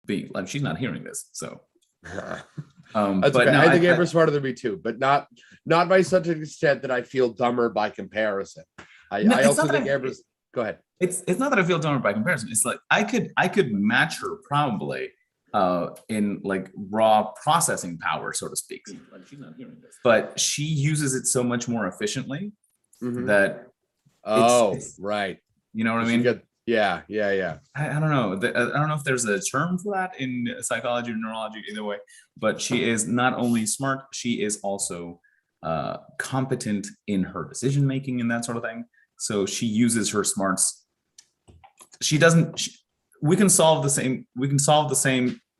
being like, she's not hearing this. So, That's but okay. no, I think Amber's smarter than me too, but not by such an extent that I feel dumber by comparison. I also think Amber's. Go ahead. It's not that I feel dumber by comparison. It's like I could match her probably in like raw processing power, so to speak. Like, she's not hearing this, but she uses it so much more efficiently that. It's, right. You know what I mean? Yeah. I don't know. I don't know if there's a term for that in psychology or neurology, either way. But she is not only smart, she is also competent in her decision making and that sort of thing. So she uses her smarts. She doesn't. We can solve the same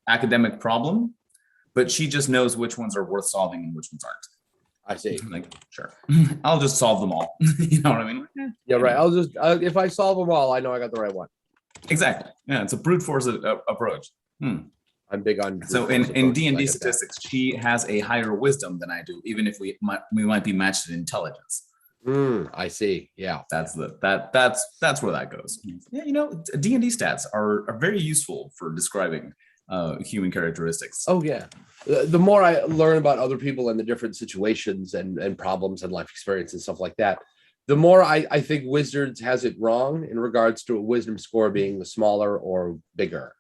academic problem, but she just knows which ones are worth solving and which ones aren't. I see. Like, sure, I'll just solve them all. You know what I mean? Yeah, right. I'll just if I solve them all, I know I got the right one. Exactly. Yeah, it's a brute force approach. I'm big on. So in D&D statistics, she has a higher wisdom than I do, even if we might be matched in intelligence. I see. Yeah, that's where that goes. Yeah, you know, D&D stats are very useful for describing human characteristics. Oh yeah. The more I learn about other people and the different situations and problems and life experience and stuff like that, the more I think Wizards has it wrong in regards to a wisdom score being the smaller or bigger.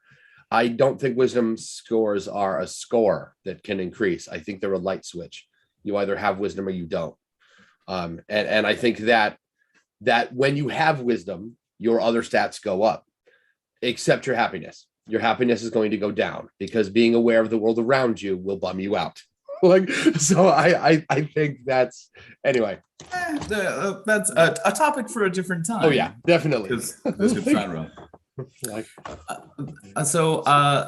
I don't think wisdom scores are a score that can increase. I think they're a light switch. You either have wisdom or you don't. And I think that when you have wisdom, your other stats go up, except your happiness. Your happiness is going to go down because being aware of the world around you will bum you out. Like, so I think that's anyway. That's a topic for a different time. Oh yeah, definitely. So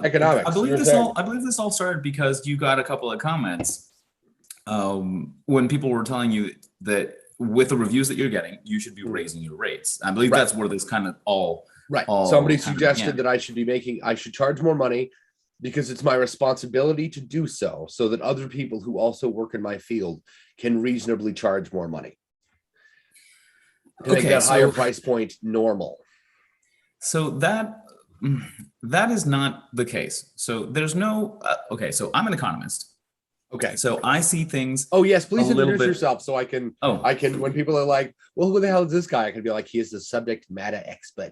economics. I believe this all started because you got a couple of comments when people were telling you that with the reviews that you're getting, you should be raising your rates. I believe that's where this kind of all. Right. Somebody suggested that I should charge more money because it's my responsibility to do so that other people who also work in my field can reasonably charge more money. To make that higher price point normal. So that is not the case. So there's no, so I'm an economist. Okay. So I see things. Oh yes, please introduce yourself so I can, when people are like, well, who the hell is this guy? I can be like, he is the subject matter expert.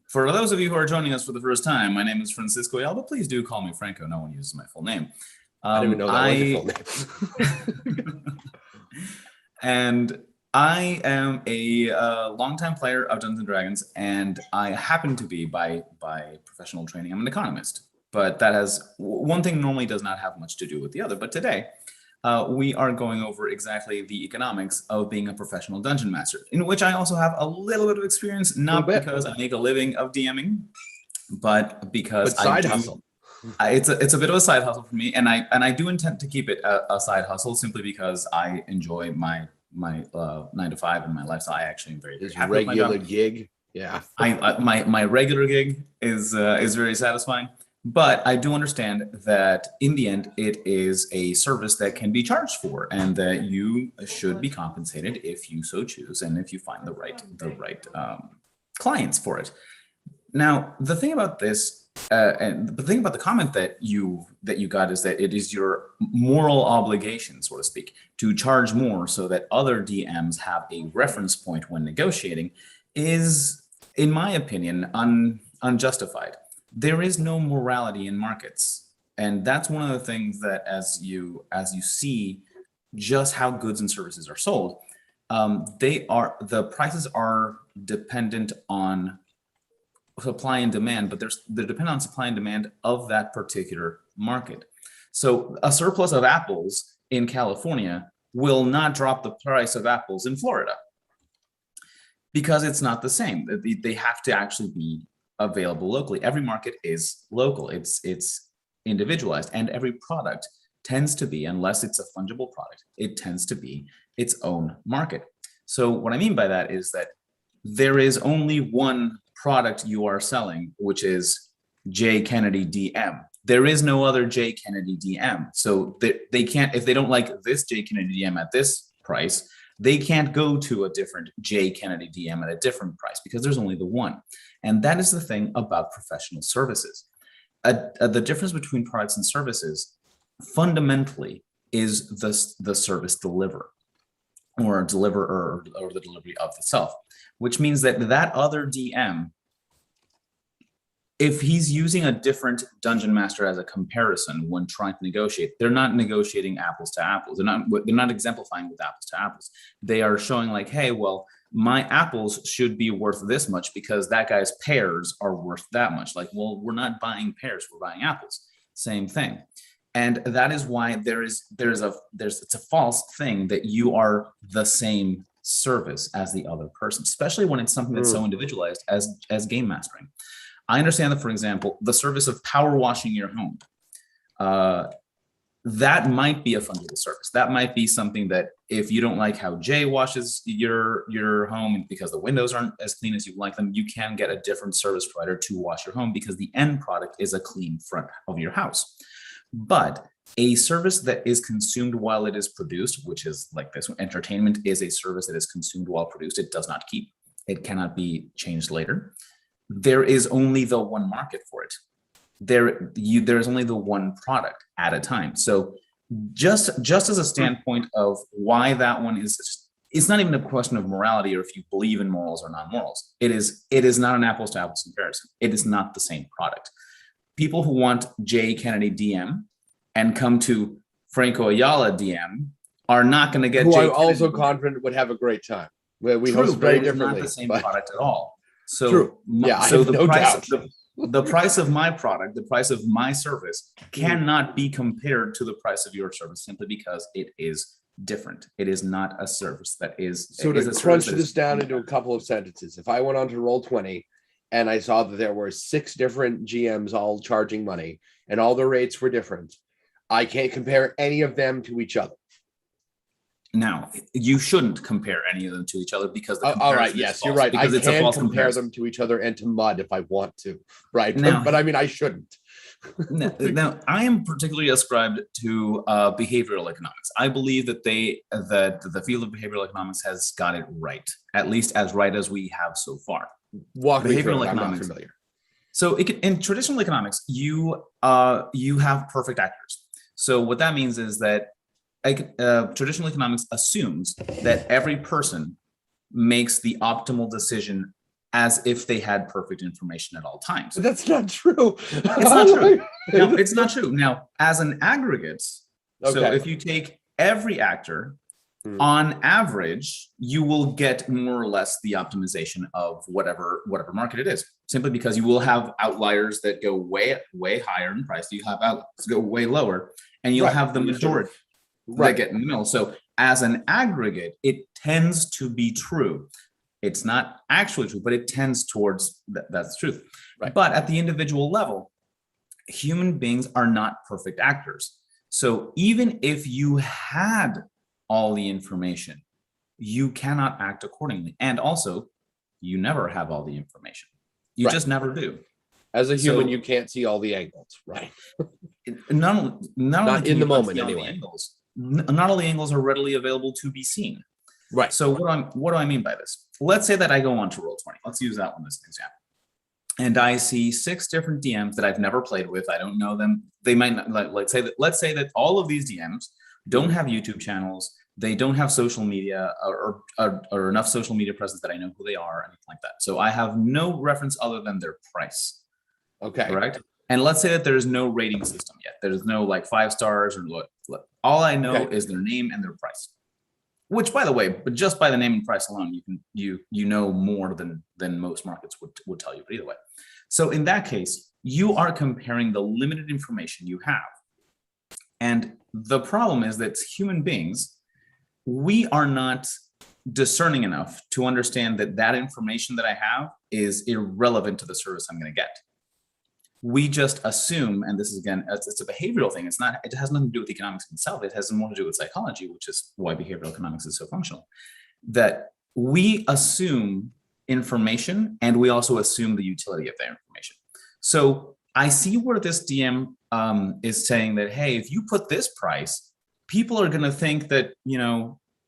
For those of you who are joining us for the first time, my name is Francisco Ayala. Please do call me Franco. No one uses my full name. I didn't even know that was your full name. And I am a longtime player of Dungeons and Dragons, and I happen to be by professional training, I'm an economist. But that has one thing normally does not have much to do with the other. But today, we are going over exactly the economics of being a professional dungeon master, in which I also have a little bit of experience, not because I make a living of DMing, but because hustle. It's a bit of a side hustle for me, and I do intend to keep it a side hustle simply because I enjoy my 9 to 5 and my lifestyle. I actually am very happy with my job. Gig. Yeah. My regular gig is very satisfying. But I do understand that in the end, it is a service that can be charged for, and that you should be compensated if you so choose, and if you find the right clients for it. Now, the thing about this, and the thing about the comment that you got is that it is your moral obligation, so to speak, to charge more so that other DMs have a reference point when negotiating, is, in my opinion, unjustified. There is no morality in markets. And that's one of the things that as you see just how goods and services are sold, the prices are dependent on supply and demand, but they're dependent on supply and demand of that particular market. So a surplus of apples in California will not drop the price of apples in Florida because it's not the same. They have to actually be available locally. Every market is local. It's individualized, and every product tends to be, unless it's a fungible product, it tends to be its own market. So what I mean by that is that there is only one product you are selling, which is J. Kennedy DM. There is no other J. Kennedy DM. So they can't, if they don't like this J. Kennedy DM at this price, They can't go to a different J Kennedy DM at a different price because there's only the one. And that is the thing about professional services. The difference between products and services fundamentally is the service deliverer or deliverer or the delivery of the self, which means that that other DM, if he's using a different dungeon master as a comparison when trying to negotiate, they're not negotiating apples to apples. They're not exemplifying with apples to apples. They are showing like, hey, well, my apples should be worth this much because that guy's pears are worth that much. Like, well, we're not buying pears, we're buying apples. Same thing. And that is why it's a false thing that you are the same service as the other person, especially when it's something that's so individualized as game mastering. I understand that, for example, the service of power washing your home, that might be a fungible service. That might be something that if you don't like how Jay washes your home because the windows aren't as clean as you like them, you can get a different service provider to wash your home because the end product is a clean front of your house. But a service that is consumed while it is produced, which is like this, entertainment is a service that is consumed while produced. It does not keep. It cannot be changed later. There is only the one market for it. There is only the one product at a time. So just as a standpoint of why that one is, it's not even a question of morality or if you believe in morals or non-morals. It is not an apples to apples comparison. It is not the same product. People who want J. Kennedy DM and come to Franco Ayala DM are not going to get. Who J. I'm Kennedy also DM. confident would have a great time. We True, host very but it's differently. not the same but... product at all. So, True. Yeah, so I have the no price, doubt. the price of my product, the price of my service cannot be compared to the price of your service simply because it is different. It is not a service that is. So is to a service crunch that this is down into a couple of sentences, if I went on to Roll20 and I saw that there were 6 different GMs all charging money and all the rates were different, I can't compare any of them to each other. Now, you shouldn't compare any of them to each other because the all right, comparison is yes, false, you're right. because I it's a can false compare comparison. them to each other and to mud if I want to, right? Now- But I mean, I shouldn't. Now, I am particularly ascribed to behavioral economics. I believe that the field of behavioral economics has got it right, at least as right as we have so far. Walk me through Behavioral it. I'm not economics. familiar. So in traditional economics, you have perfect actors. So what that means is that traditional economics assumes that every person makes the optimal decision as if they had perfect information at all times. But that's not true. It's not true. No, it's not true. Now, as an aggregate, so Okay. if you take every actor, on average, you will get more or less the optimization of whatever market it is, simply because you will have outliers that go way higher in price. You have outliers that go way lower, and you'll have the majority that get in the middle. So as an aggregate, it tends to be true. It's not actually true, but it tends towards that's the truth. Right. But at the individual level, human beings are not perfect actors. So even if you had all the information, you cannot act accordingly. And also, you never have all the information. You just never do. As a human, you can't see all the angles, right? Not only in the moment, anyway. Not all the angles are readily available to be seen. Right. So what do I mean by this? Let's say that I go on to Roll20. Let's use that one as an example. And I see 6 different DMs that I've never played with. I don't know them. They might not, let's say that all of these DMs don't have YouTube channels. They don't have social media or enough social media presence that I know who they are, anything like that. So I have no reference other than their price. Okay. Correct. And let's say that there's no rating system yet. There's no like 5 stars or look. All I know is their name and their price. Which, by the way, but just by the name and price alone, you know more than most markets would tell you. But either way, so in that case, you are comparing the limited information you have. And the problem is that human beings, we are not discerning enough to understand that information that I have is irrelevant to the service I'm going to get. We just assume, and this is again, it's a behavioral thing. It has nothing to do with economics itself. It has more to do with psychology, which is why behavioral economics is so functional. That we assume information and we also assume the utility of that information. So I see where this DM is saying that, hey, if you put this price, people are going to think that,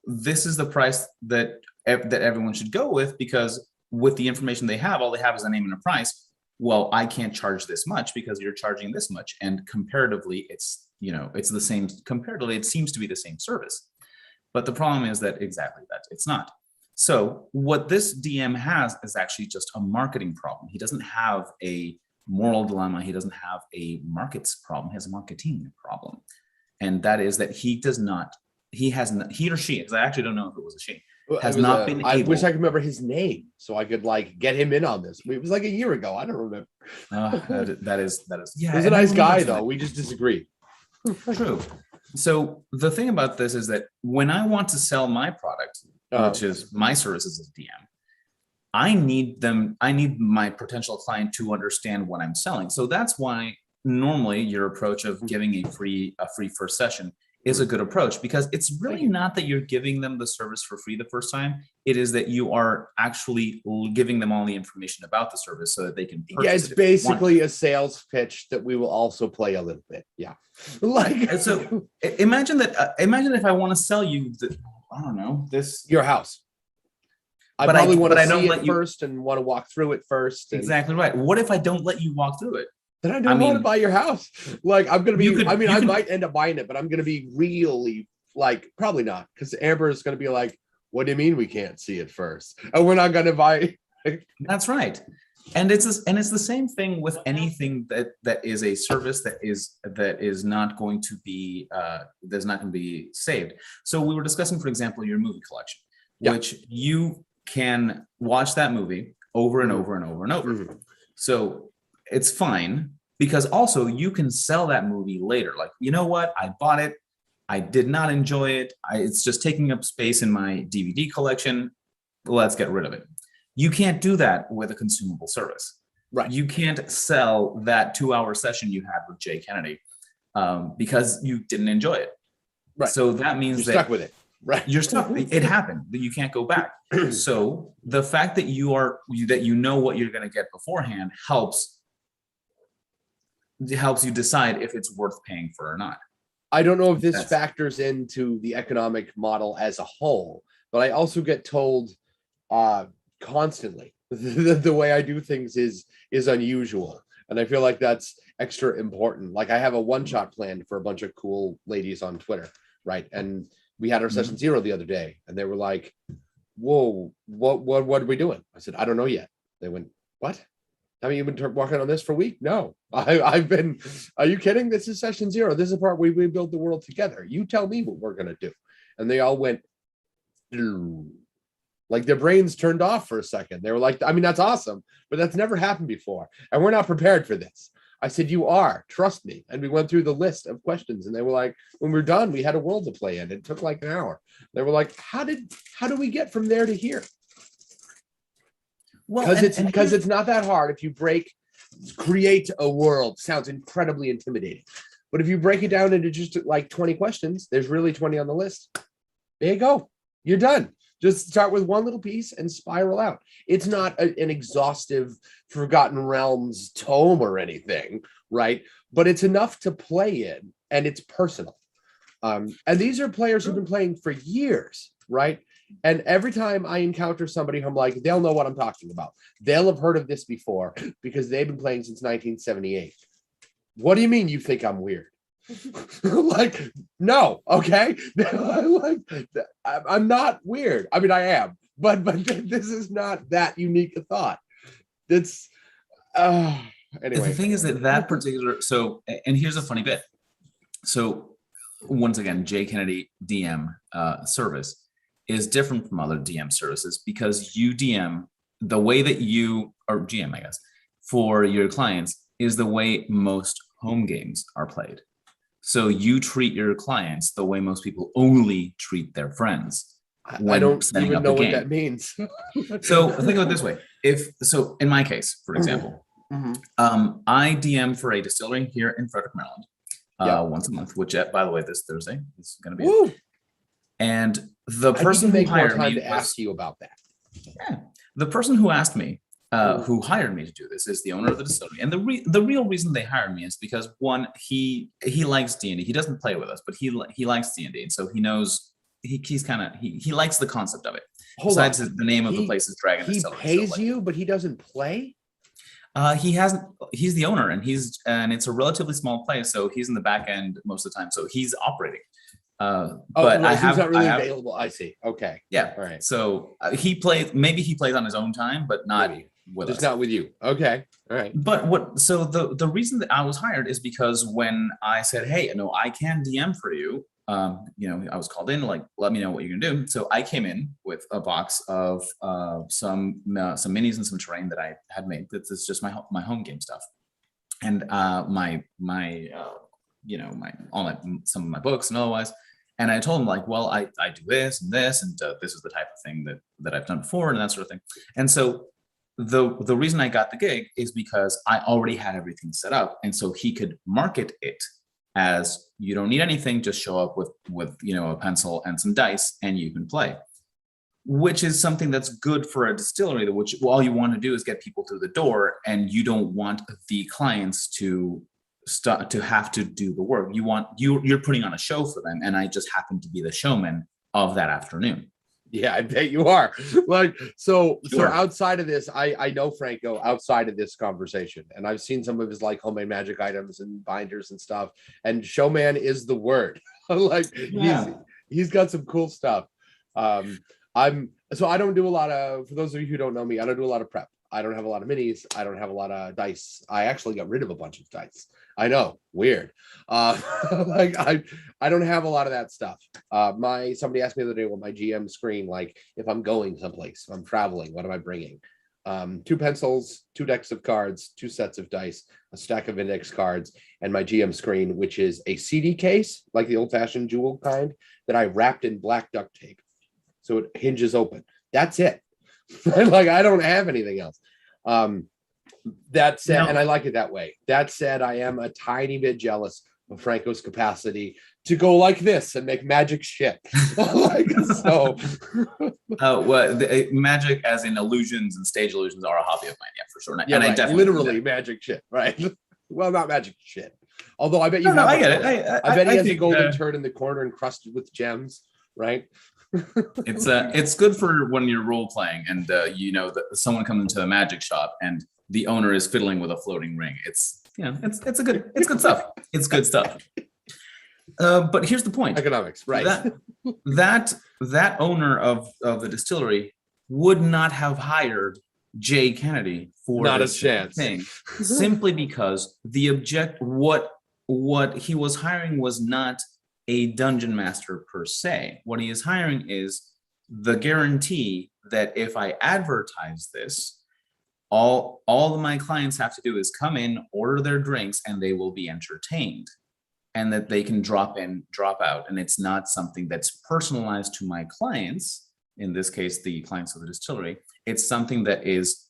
this is the price that everyone should go with, because with the information they have, all they have is a name and a price. Well, I can't charge this much because you're charging this much, and comparatively, it's the same. Comparatively, it seems to be the same service, but the problem is that exactly that it's not. So what this DM has is actually just a marketing problem. He doesn't have a moral dilemma. He doesn't have a markets problem. He has a marketing problem, and that is that he or she, because I actually don't know if it was a she, has not been able. I wish I could remember his name so I could like get him in on this. It was like a year ago. I don't remember. That is. Yeah, he's a nice guy though. We just disagree. True. So the thing about this is that when I want to sell my product, which is my services as DM, I need my potential client to understand what I'm selling. So that's why normally your approach of giving a free first session is a good approach, because it's really not that you're giving them the service for free the first time. It is that you are actually giving them all the information about the service so that they can purchase. Yeah, it's basically a sales pitch that we will also play a little bit. Yeah. Like, so imagine if I want to sell you I don't know, your house. I probably want to see it first and want to walk through it first. Exactly right. What if I don't let you walk through it? Then I don't want to buy your house. Like, I'm going to be, I might end up buying it, but I'm going to be really like, probably not. Because Amber is going to be like, what do you mean we can't see it first? And we're not going to buy. That's right. And it's the same thing with anything that is a service that is not going to be saved. So we were discussing, for example, your movie collection, which you can watch that movie over and over and over and over. So it's fine, because also you can sell that movie later. Like, you know what? I bought it. I did not enjoy it. It's just taking up space in my DVD collection. Let's get rid of it. You can't do that with a consumable service. Right. You can't sell that 2-hour session you had with Jay Kennedy because you didn't enjoy it. Right. So that means you're stuck with it. Right. You're stuck. It happened. You can't go back. So the fact that you know what you're going to get beforehand helps you decide if it's worth paying for or not. I don't know if this factors into the economic model as a whole, but I also get told constantly that the way I do things is unusual. And I feel like that's extra important. Like, I have a one-shot planned for a bunch of cool ladies on Twitter, right? And we had our session 0 the other day, and they were like, whoa, what are we doing? I said, I don't know yet. They went, what? I mean, you've been working on this for a week? No, I've been, are you kidding? This is session 0. This is the part where we build the world together. You tell me what we're going to do. And they all went, like, their brains turned off for a second. They were like, I mean, that's awesome, but that's never happened before. And we're not prepared for this. I said, you are, trust me. And we went through the list of questions, and they were like, when we're done, we had a world to play in. It took like an hour. They were like, how do we get from there to here? Well, because it's not that hard. If you create a world, sounds incredibly intimidating. But if you break it down into just like 20 questions, there's really 20 on the list. There you go. You're done. Just start with one little piece and spiral out. It's not an exhaustive Forgotten Realms tome or anything, right? But it's enough to play in, and it's personal. And these are players who've been playing for years, right? And every time I encounter somebody, I'm like, they'll know what I'm talking about. They'll have heard of this before because they've been playing since 1978. What do you mean you think I'm weird? Like, no, okay. Like, I'm not weird. I mean, I am, but this is not that unique a thought. It's anyway. The thing is that particular, so, and here's a funny bit. So once again, Jay Kennedy DM service is different from other DM services because you DM the way that you, or GM, I guess, for your clients is the way most home games are played. So you treat your clients the way most people only treat their friends. I don't even know what that means. So think of it this way. So in my case, for example, I DM for a distillery here in Frederick, Maryland, once a month, which by the way, this Thursday is going to be it. And the person who hired me to ask you about that. Yeah, the person who asked me, who hired me to do this, is the owner of the distillery. And the real reason they hired me is because one, he likes D&D. He doesn't play with us, but he likes D&D, and so he knows he's kind of he likes the concept of it. Hold on. Besides, the name of the place is Dragon He Distillery. pays so, you, but he doesn't play. he hasn't. He's the owner, and it's a relatively small place, so he's in the back end most of the time. So he's operating. But right, so he's not really available. I see. Okay. Yeah. All right. So he plays. Maybe he plays on his own time, but not with Just us. not with you. Okay. All right. But so the reason that I was hired is because when I said, hey, no, I can DM for you. I was called in, like, let me know what you can do. So I came in with a box of some minis and some terrain that I had made. That's just my home game stuff, and some of my books and otherwise. And I told him, like, well, I do this and this, and this is the type of thing that I've done before and that sort of thing. And so the reason I got the gig is because I already had everything set up, and so he could market it as, you don't need anything, just show up with a pencil and some dice and you can play, which is something that's good for a distillery, which all you want to do is get people through the door, and you don't want the clients to have to do the work. You're putting on a show for them, and I just happen to be the showman of that afternoon. Yeah, I bet you are. Like, so Sure. outside of this, I know Franco outside of this conversation, and I've seen some of his like homemade magic items and binders and stuff. And showman is the word. Like, Yeah. he's got some cool stuff. I don't do a lot of, for those of you who don't know me, I don't do a lot of prep. I don't have a lot of minis. I don't have a lot of dice. I actually got rid of a bunch of dice. I know, weird. Like I don't have a lot of that stuff. Somebody asked me the other day, well, my GM screen, like if I'm going someplace, if I'm traveling, what am I bringing? 2 pencils, 2 decks of cards, 2 sets of dice, a stack of index cards, and my GM screen, which is a CD case, like the old-fashioned jewel kind, that I wrapped in black duct tape, so it hinges open. That's it. Like, I don't have anything else. That said, and I like it that way. That said, I am a tiny bit jealous of Franco's capacity to go like this and make magic shit. Like, so. Magic, as in illusions and stage illusions, are a hobby of mine. Yeah, for sure. Yeah, and right. I definitely literally magic shit, right? Well, not magic shit. Although I bet you No, I get it. I bet he has a think, golden turd in the corner encrusted with gems, right? It's good for when you're role playing and that someone comes into a magic shop and the owner is fiddling with a floating ring. It's good stuff. It's good stuff. But here's the point. Economics, right? That owner of the distillery would not have hired Jay Kennedy for Not a this chance. thing, simply because what he was hiring was not a dungeon master per se. What he is hiring is the guarantee that if I advertise this, all of my clients have to do is come in, order their drinks, and they will be entertained, and that they can drop in, drop out. And it's not something that's personalized to my clients, in this case, the clients of the distillery. It's something that is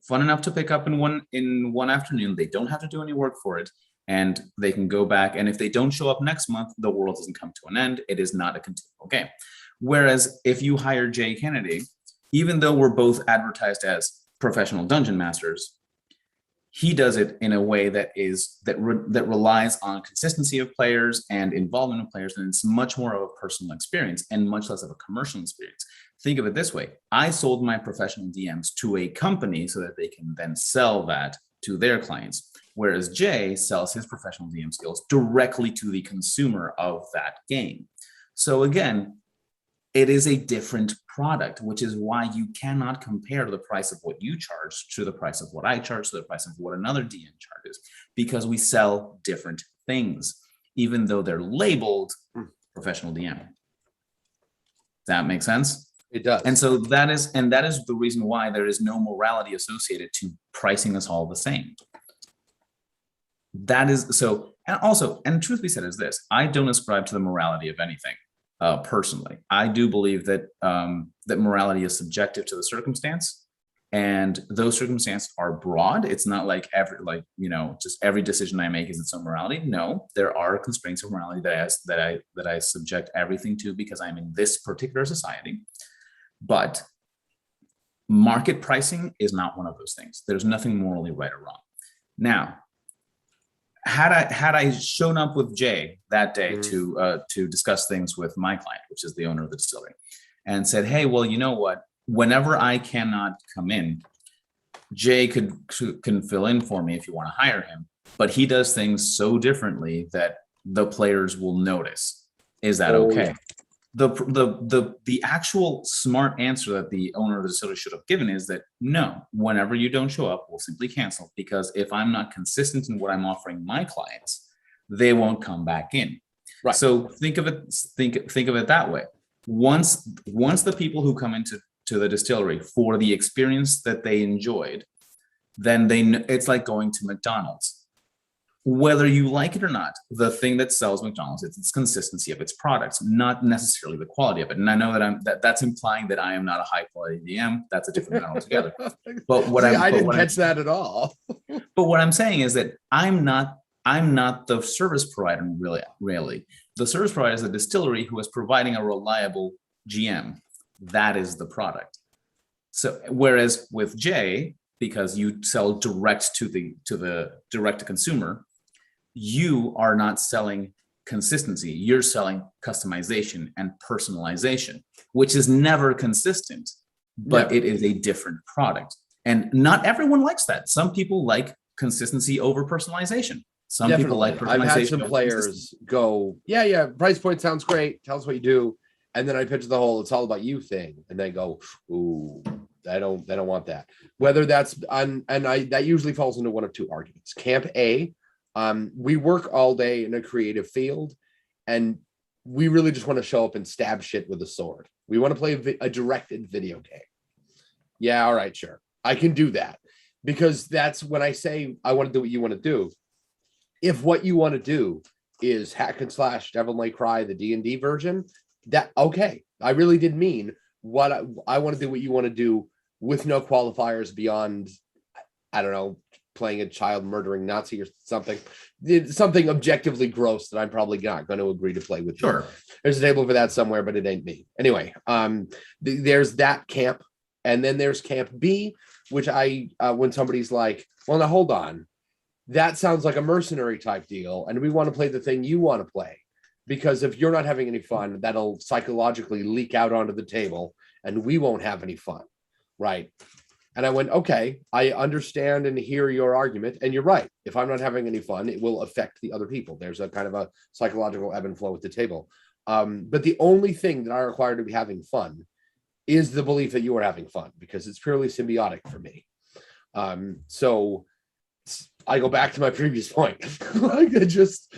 fun enough to pick up in one afternoon. They don't have to do any work for it, and they can go back. And if they don't show up next month, the world doesn't come to an end. It is not a continual game. Whereas if you hire Jay Kennedy, even though we're both advertised as professional dungeon masters, he does it in a way that relies on consistency of players and involvement of players, and it's much more of a personal experience and much less of a commercial experience. Think of it this way: I sold my professional DMs to a company so that they can then sell that to their clients, whereas Jay sells his professional DM skills directly to the consumer of that game. So again, it is a different product, which is why you cannot compare the price of what you charge to the price of what I charge to the price of what another DM charges, because we sell different things, even though they're labeled professional DM. Does that make sense? It does. And so that is the reason why there is no morality associated to pricing us all the same. That is so, and truth be said is this: I don't ascribe to the morality of anything. Personally, I do believe that that morality is subjective to the circumstance, and those circumstances are broad. It's not like just every decision I make is its own morality. No, there are constraints of morality that I subject everything to because I'm in this particular society. But market pricing is not one of those things. There's nothing morally right or wrong. Now, had I shown up with Jay that day Mhm. to discuss things with my client, which is the owner of the distillery, and said, "Hey, well, you know what? Whenever I cannot come in, Jay can fill in for me if you want to hire him, but he does things so differently that the players will notice. Is that Oh yeah. okay?" The actual smart answer that the owner of the distillery should have given is that no, whenever you don't show up, we'll simply cancel, because if I'm not consistent in what I'm offering my clients, they won't come back in. Right. So think of it that way. Once the people who come into the distillery for the experience that they enjoyed, then it's like going to McDonald's. Whether you like it or not, the thing that sells McDonald's is its consistency of its products, not necessarily the quality of it. And I know that's implying that I am not a high quality DM. That's a different matter altogether. But what See, I'm I but didn't what I'm catch that at all. but what I'm saying is that I'm not the service provider, really. The service provider is a distillery who is providing a reliable GM. That is the product. So whereas with Jay, because you sell direct to the direct to consumer, you are not selling consistency. You're selling customization and personalization, which is never consistent, but Never. it is a different product. And not everyone likes that. Some people like consistency over personalization. Some people like Definitely. I've had personalization some over consistency. players go, yeah, price point sounds great. Tell us what you do. And then I pitch the whole it's all about you thing. And they go, ooh, they don't want that. Whether that's on, and I that usually falls into one of two arguments. Camp A, we work all day in a creative field, and we really just want to show up and stab shit with a sword. We want to play a directed video game. Yeah, all right, sure. I can do that. Because that's when I say I want to do what you want to do. If what you want to do is hack and slash Devil May Cry, the D&D version, that okay. I really did mean what I want to do what you want to do with no qualifiers beyond, I don't know, playing a child murdering Nazi or something. Something objectively gross that I'm probably not going to agree to play with. Sure. There's a table for that somewhere, but it ain't me. Anyway, there's that camp. And then there's camp B, which when somebody's like, well, now hold on. That sounds like a mercenary type deal. And we want to play the thing you want to play. Because if you're not having any fun, that'll psychologically leak out onto the table and we won't have any fun. Right. And I went, okay, I understand and hear your argument. And you're right. If I'm not having any fun, it will affect the other people. There's a kind of a psychological ebb and flow at the table. But the only thing that I require to be having fun is the belief that you are having fun, because it's purely symbiotic for me. So I go back to my previous point. Like, just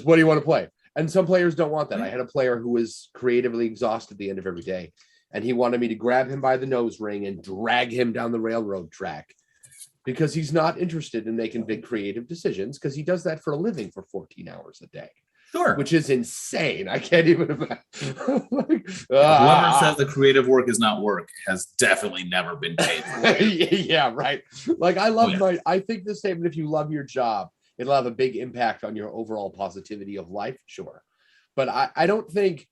what do you want to play? And some players don't want that. I had a player who was creatively exhausted at the end of every day, and he wanted me to grab him by the nose ring and drag him down the railroad track because he's not interested in making big creative decisions, because he does that for a living for 14 hours a day. Sure. Which is insane. I can't even imagine. Whoever says the creative work is not work has definitely never been paid for it. Yeah, right. Like I think the statement, if you love your job, it'll have a big impact on your overall positivity of life. Sure. But I don't think,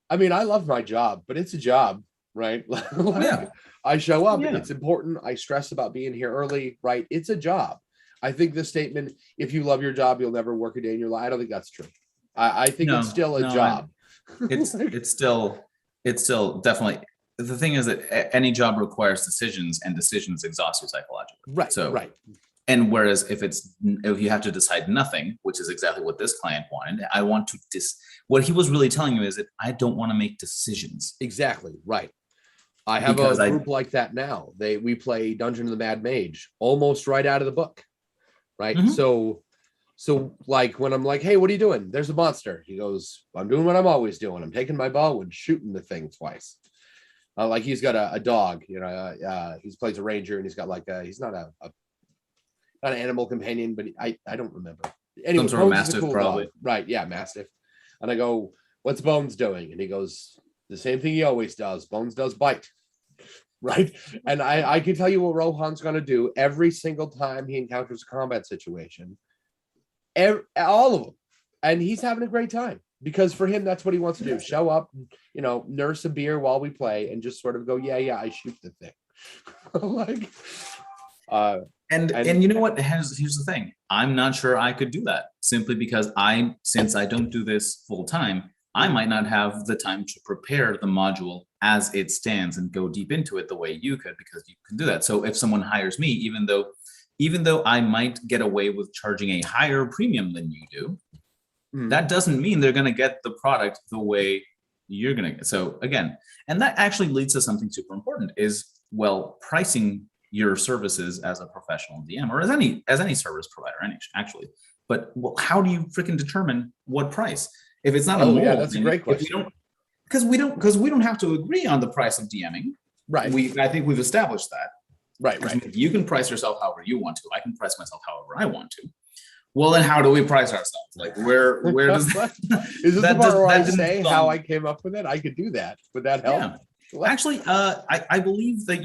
I mean, I love my job, but it's a job, right? Yeah. I show up, Yeah. it's important. I stress about being here early, right? It's a job. I think the statement, if you love your job, you'll never work a day in your life, I don't think that's true. I think it's still a job. It's still definitely, the thing is that any job requires decisions, and decisions exhaust you psychologically. Right. So right. And whereas if you have to decide nothing, which is exactly what this client wanted, I want to what he was really telling you is that I don't want to make decisions. Exactly. Right. I have Because a group like that now. We play Dungeon of the Mad Mage almost right out of the book. Right. Mhm. So like when I'm like, hey, what are you doing? There's a monster. He goes, I'm doing what I'm always doing. I'm taking my bow and shooting the thing twice. Like he's got a dog, you know, he plays a ranger, and he's got like he's not not an animal companion, but I don't remember. Anyway, Some sort of Bones is a mastiff, cool probably. dog. Right. Yeah. Mastiff. And I go, what's Bones doing? And he goes, the same thing he always does. Bones does bite. Right. And I can tell you what Rohan's going to do every single time he encounters a combat situation. All of them. And he's having a great time, because for him, that's what he wants to do. Show up, you know, nurse a beer while we play, and just sort of go, yeah, I shoot the thing. Like, And you know what? Here's the thing. I'm not sure I could do that simply because since I don't do this full time, I might not have the time to prepare the module as it stands and go deep into it the way you could, because you can do that. So if someone hires me, even though I might get away with charging a higher premium than you do, that doesn't mean they're going to get the product the way you're going to get. So again, and that actually leads to something super important is, well, pricing your services as a professional DM or as any service provider, actually. But well, how do you freaking determine what price? If it's not a mold, yeah, that's a great question. Because we don't have to agree on the price of DMing. Right. I think we've established that. Right. You can price yourself however you want to. I can price myself however I want to. Well, then how do we price ourselves? Like where does that? Is this the part where I say how I came up with it? I could do that. Would that help? Yeah. Actually, I believe that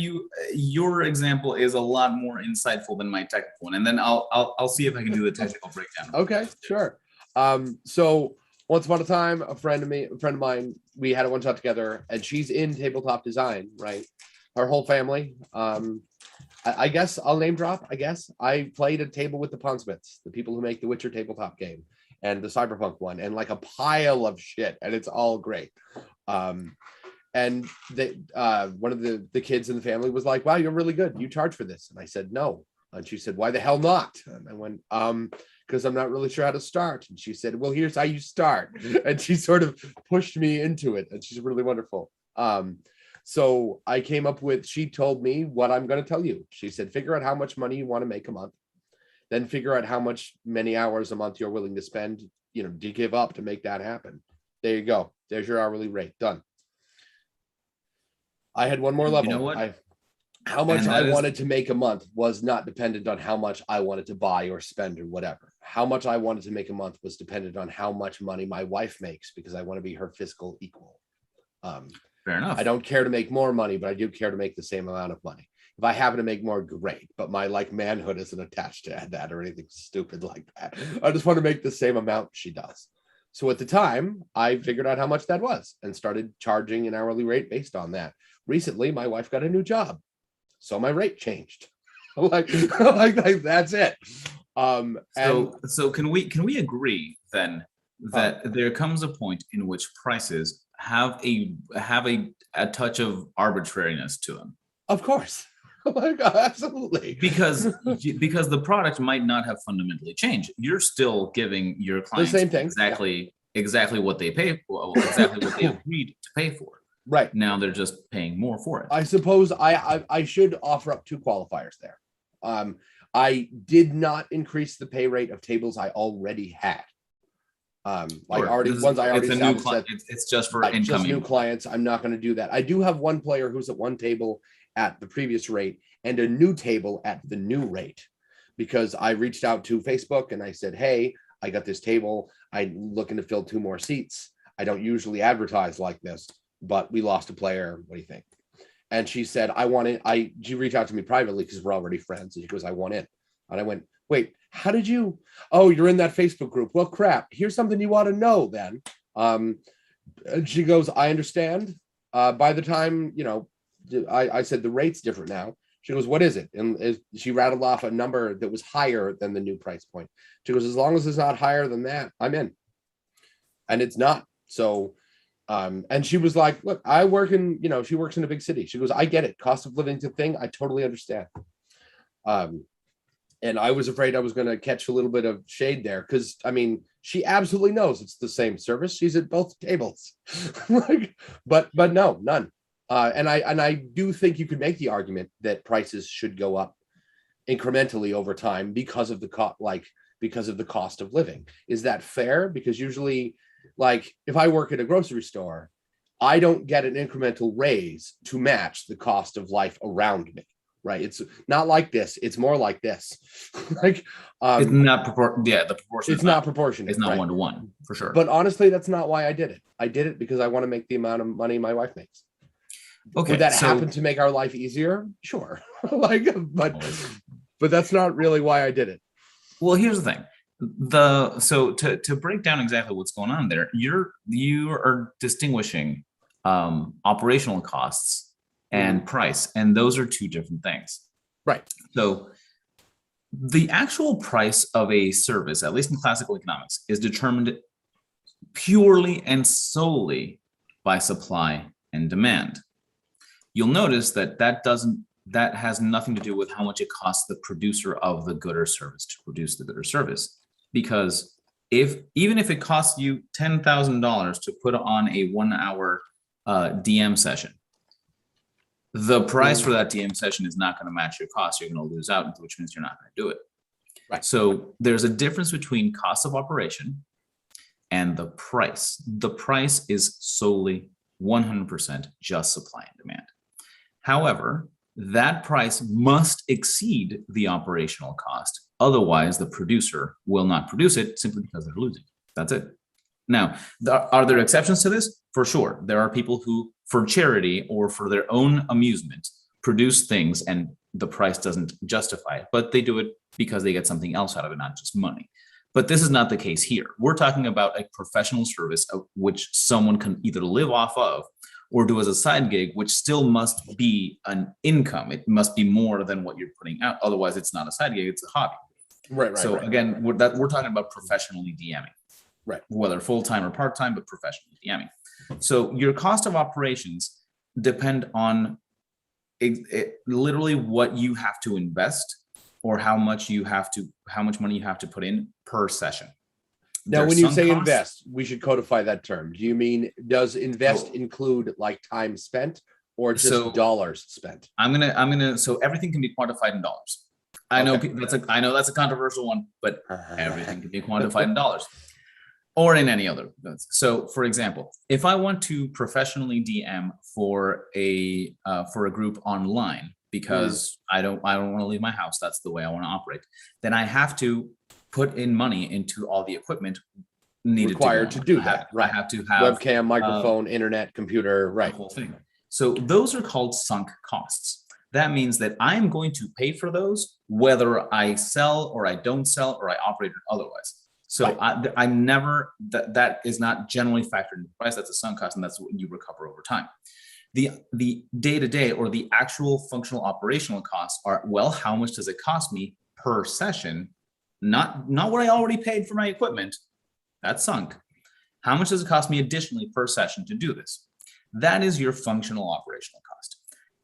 your example is a lot more insightful than my technical one, and then I'll see if I can do the technical breakdown. Okay, sure. So once upon a time, a friend of mine, we had a one shot together, and she's in tabletop design, right? Our whole family. I guess I'll name drop. I guess I played a table with the Pondsmiths, the people who make the Witcher tabletop game and the Cyberpunk one, and like a pile of shit, and it's all great. And one of the kids in the family was like, "Wow, you're really good. You charge for this?" And I said, "No." And she said, "Why the hell not?" And I went, because I'm not really sure how to start." And she said, "Well, here's how you start." And she sort of pushed me into it, and she's really wonderful. So I came up with, she told me what I'm going to tell you. She said, figure out how much money you want to make a month, then figure out how many hours a month you're willing to spend, to give up to make that happen. There you go. There's your hourly rate. Done. I had one more level. You know what? How much I wanted to make a month was not dependent on how much I wanted to buy or spend or whatever. How much I wanted to make a month was dependent on how much money my wife makes, because I want to be her fiscal equal. Fair enough. I don't care to make more money, but I do care to make the same amount of money. If I happen to make more, great. But my manhood isn't attached to that or anything stupid like that. I just want to make the same amount she does. So at the time, I figured out how much that was and started charging an hourly rate based on that. Recently, my wife got a new job, so my rate changed. like that's it. So can we agree then that there comes a point in which prices have a touch of arbitrariness to them? Of course. Oh my God, absolutely. Because the product might not have fundamentally changed. You're still giving your clients the same thing. Exactly what they pay for, exactly what they agreed to pay for. Right. Now they're just paying more for it. I suppose I should offer up two qualifiers there. I did not increase the pay rate of tables I already had. It's just for incoming. Just new clients. I'm not going to do that. I do have one player who's at one table at the previous rate and a new table at the new rate, because I reached out to Facebook and I said, "Hey, I got this table. I'm looking to fill 2 more seats. I don't usually advertise like this, but we lost a player. What do you think?" And she said, she reached out to me privately because we're already friends. And she goes, "I want in." And I went, "Wait, how did you? Oh, you're in that Facebook group. Well, crap. Here's something you want to know then." And she goes, "I understand. By the time, I said the rate's different now." She goes, "What is it?" And she rattled off a number that was higher than the new price point. She goes, "As long as it's not higher than that, I'm in." And it's not. So, and she was like, "Look, I work in, she works in a big city." She goes, "I get it. Cost of living's a thing. I totally understand." And I was afraid I was going to catch a little bit of shade there because, she absolutely knows it's the same service. She's at both tables. but no, none. And I do think you could make the argument that prices should go up incrementally over time because of the cost of living. Is that fair? Because usually, if I work at a grocery store, I don't get an incremental raise to match the cost of life around me. Right. It's not like this. It's more like this. It's not proportionate. The proportion. It's not proportionate. It's not 1-to-1 for sure. But honestly, that's not why I did it. I did it because I want to make the amount of money my wife makes. Okay. Would that happen to make our life easier? Sure. But that's not really why I did it. Well, here's the thing. So to break down exactly what's going on there, you are distinguishing operational costs and price, and those are 2 different things. Right. So The actual price of a service, at least in classical economics, is determined purely and solely by supply and demand. You'll notice that that has nothing to do with how much it costs the producer of the good or service to produce the good or service. Because even if it costs you $10,000 to put on a 1 hour DM session, the price for that DM session is not going to match your cost. You're going to lose out, which means you're not going to do it. Right. So there's a difference between cost of operation and the price. The price is solely 100% just supply and demand. However, that price must exceed the operational cost. Otherwise, the producer will not produce it simply because they're losing. That's it. Now, are there exceptions to this? For sure. There are people who, for charity or for their own amusement, produce things and the price doesn't justify it, but they do it because they get something else out of it, not just money. But this is not the case here. We're talking about a professional service of which someone can either live off of or do as a side gig, which still must be an income. It must be more than what you're putting out. Otherwise, it's not a side gig, it's a hobby. Right. So again, we're talking about professionally DMing. Right. Whether full-time or part-time, but professionally DMing. So your cost of operations depend on literally what you have to invest or how much money you have to put in per session. Now, There's when you some say costs- invest, we should codify that term. Do you mean, does invest include like time spent or just So- dollars spent? so everything can be quantified in dollars. I know that's a controversial one, but everything can be quantified in dollars or in any other. So for example, if I want to professionally DM for a group online because I don't want to leave my house, that's the way I want to operate, then I have to put in money into all the equipment needed Required to do that. I have to have Webcam, microphone, internet, computer, right. the whole thing. So those are called sunk costs. That means that I'm going to pay for those whether I sell or I don't sell or I operate it otherwise. So Right. I'm never, that is not generally factored into the price. That's a sunk cost, and that's what you recover over time. The day-to-day or the actual functional operational costs are, well, how much does it cost me per session? Not what I already paid for my equipment. That's sunk. How much does it cost me additionally per session to do this? That is your functional operational cost.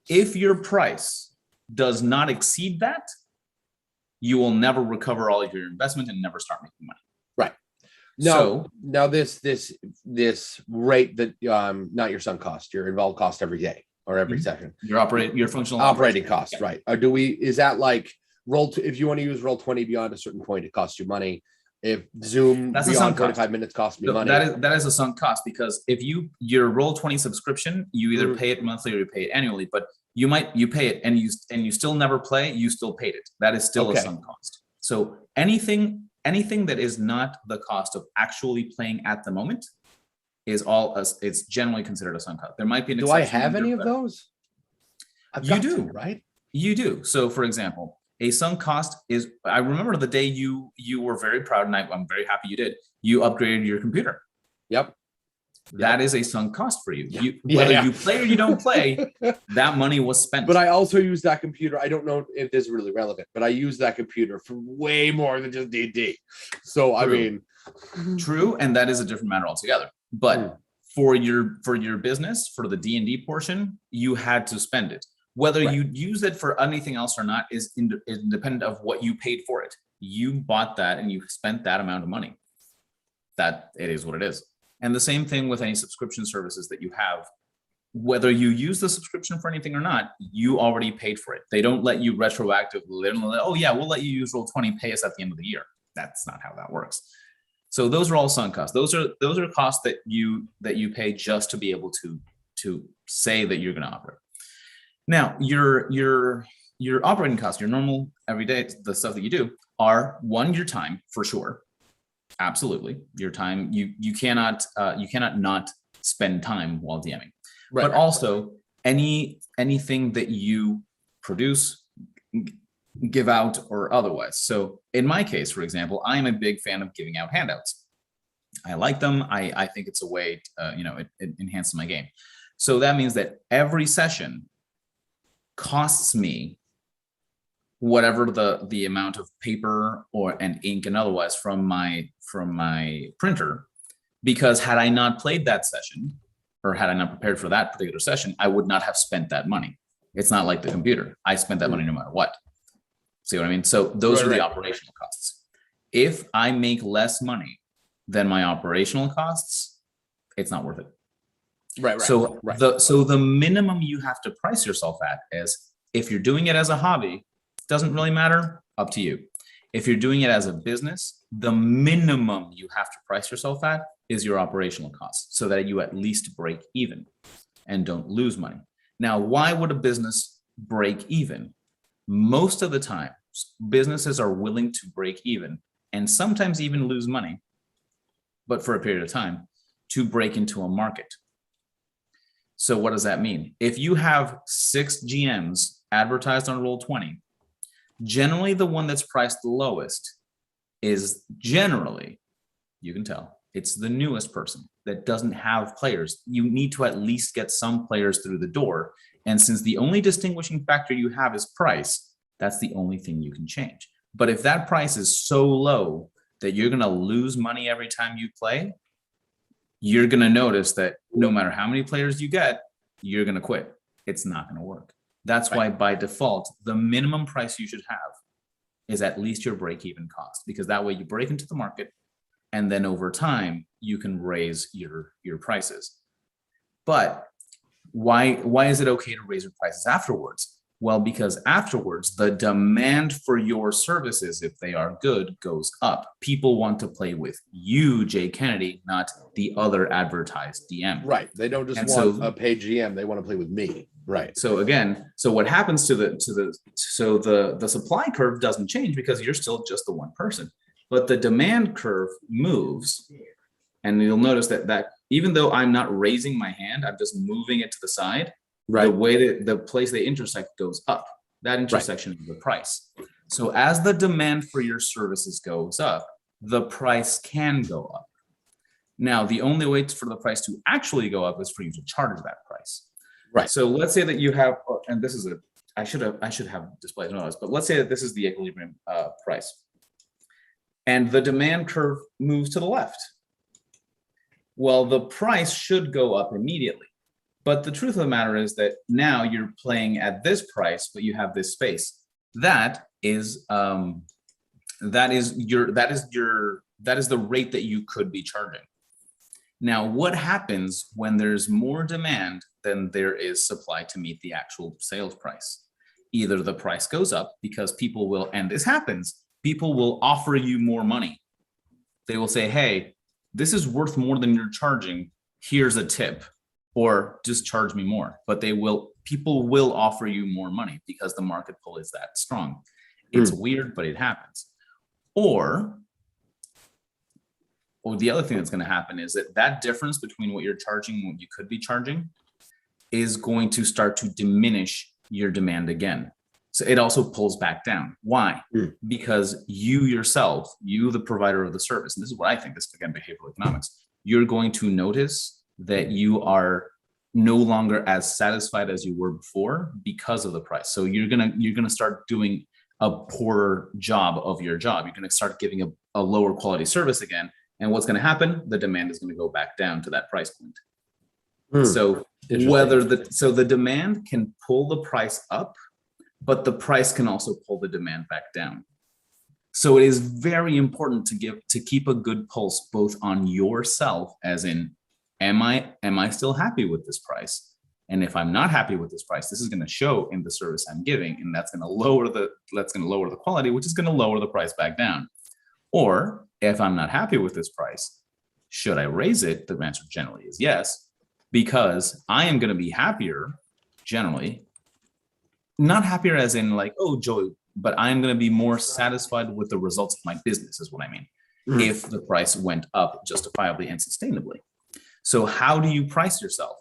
If your price does not exceed that, you will never recover all of your investment and never start making money. Right. Now this rate that not your sunk cost, your involved cost every day or every session. Your functional operating cost, yeah. Right? Is that like if you want to use Roll20 beyond a certain point, it costs you money. If Zoom that's beyond 45 minutes costs me money. That is a sunk cost, because if your Roll20 subscription, you either pay it monthly or you pay it annually, but you pay it and you still never play, you still paid it. That is still a sunk cost. So anything that is not the cost of actually playing at the moment is it's generally considered a sunk cost. There might be an exception. Do I have any of those? You do, right? You do. So for example, a sunk cost is, I remember the day you were very proud, and I'm very happy you did. You upgraded your computer. Yep. That is a sunk cost for you. Whether you play or you don't play, that money was spent. But I also use that computer. I don't know if this is really relevant, but I use that computer for way more than just D&D. So I mean, true, and that is a different matter altogether. But for your business, for the D&D portion, you had to spend it. Whether you use it for anything else or not is independent of what you paid for it. You bought that and you spent that amount of money. That it is what it is. And the same thing with any subscription services that you have. Whether you use the subscription for anything or not, you already paid for it. They don't let you retroactively, oh yeah, we'll let you use Roll20, pay us at the end of the year. That's not how that works. So those are all sunk costs. Those are costs that you pay just to be able to say that you're going to operate. Now, your operating costs, your normal everyday, the stuff that you do, are one, your time for sure. Absolutely, your time. You cannot not spend time while DMing. Right. But also anything that you produce, give out, or otherwise. So in my case, for example, I am a big fan of giving out handouts. I like them. I think it's a way to, it enhances my game. So that means that every session costs me whatever the amount of paper and ink and otherwise from my printer, because had I not played that session, or had I not prepared for that particular session, I would not have spent that money. It's not like the computer. I spent that money no matter what. See what I mean? So those are the operational costs. If I make less money than my operational costs, it's not worth it. Right. So the minimum you have to price yourself at is, if you're doing it as a hobby, doesn't really matter, up to you. If you're doing it as a business, the minimum you have to price yourself at is your operational costs, so that you at least break even and don't lose money. Now, why would a business break even? Most of the time, businesses are willing to break even and sometimes even lose money, but for a period of time, to break into a market. So what does that mean? If you have 6 GMs advertised on Roll20, generally the one that's priced the lowest is generally, you can tell, it's the newest person that doesn't have players. You need to at least get some players through the door. And since the only distinguishing factor you have is price, that's the only thing you can change. But if that price is so low that you're going to lose money every time you play, you're going to notice that no matter how many players you get, you're going to quit. It's not going to work. That's why by default, the minimum price you should have is at least your break-even cost, because that way you break into the market, and then over time you can raise your prices. But why is it okay to raise your prices afterwards? Well, because afterwards the demand for your services, if they are good, goes up. People want to play with you, Jay Kennedy, not the other advertised DM. Right. They don't just want a paid GM. They want to play with me. Right. So again, so what happens to the supply curve doesn't change, because you're still just the one person, but the demand curve moves. And you'll notice that even though I'm not raising my hand, I'm just moving it to the side. Right. The way that the place they intersect goes up. That intersection is the price. So as the demand for your services goes up, the price can go up. Now, the only way for the price to actually go up is for you to charge that price. Right. So let's say that you have, and this is I should have displayed notice, but let's say that this is the equilibrium price, and the demand curve moves to the left. Well, the price should go up immediately. But the truth of the matter is that now you're playing at this price, but you have this space. That is the rate that you could be charging. Now, what happens when there's more demand than there is supply to meet the actual sales price? Either the price goes up because people will, and this happens, people will offer you more money. They will say, hey, this is worth more than you're charging. Here's a tip. Or just charge me more. But people will offer you more money because the market pull is that strong. It's weird, but it happens. Or the other thing that's going to happen is that difference between what you're charging and what you could be charging is going to start to diminish your demand again. So it also pulls back down. Why? Because you yourself, the provider of the service, and this is what I think, this is again behavioral economics, you're going to notice that you are no longer as satisfied as you were before because of the price. So you're gonna start doing a poorer job of your job. You're gonna start giving a lower quality service again. And what's gonna happen? The demand is gonna go back down to that price point. So the demand can pull the price up, but the price can also pull the demand back down. So it is very important to keep a good pulse both on yourself, as in, am I still happy with this price? And if I'm not happy with this price, this is going to show in the service I'm giving, and that's going to lower the quality, which is going to lower the price back down. Or if I'm not happy with this price, should I raise it? The answer generally is yes, because I am going to be happier generally, not happier as in like, oh, joy, but I am going to be more satisfied with the results of my business is what I mean. If the price went up justifiably and sustainably. So how do you price yourself?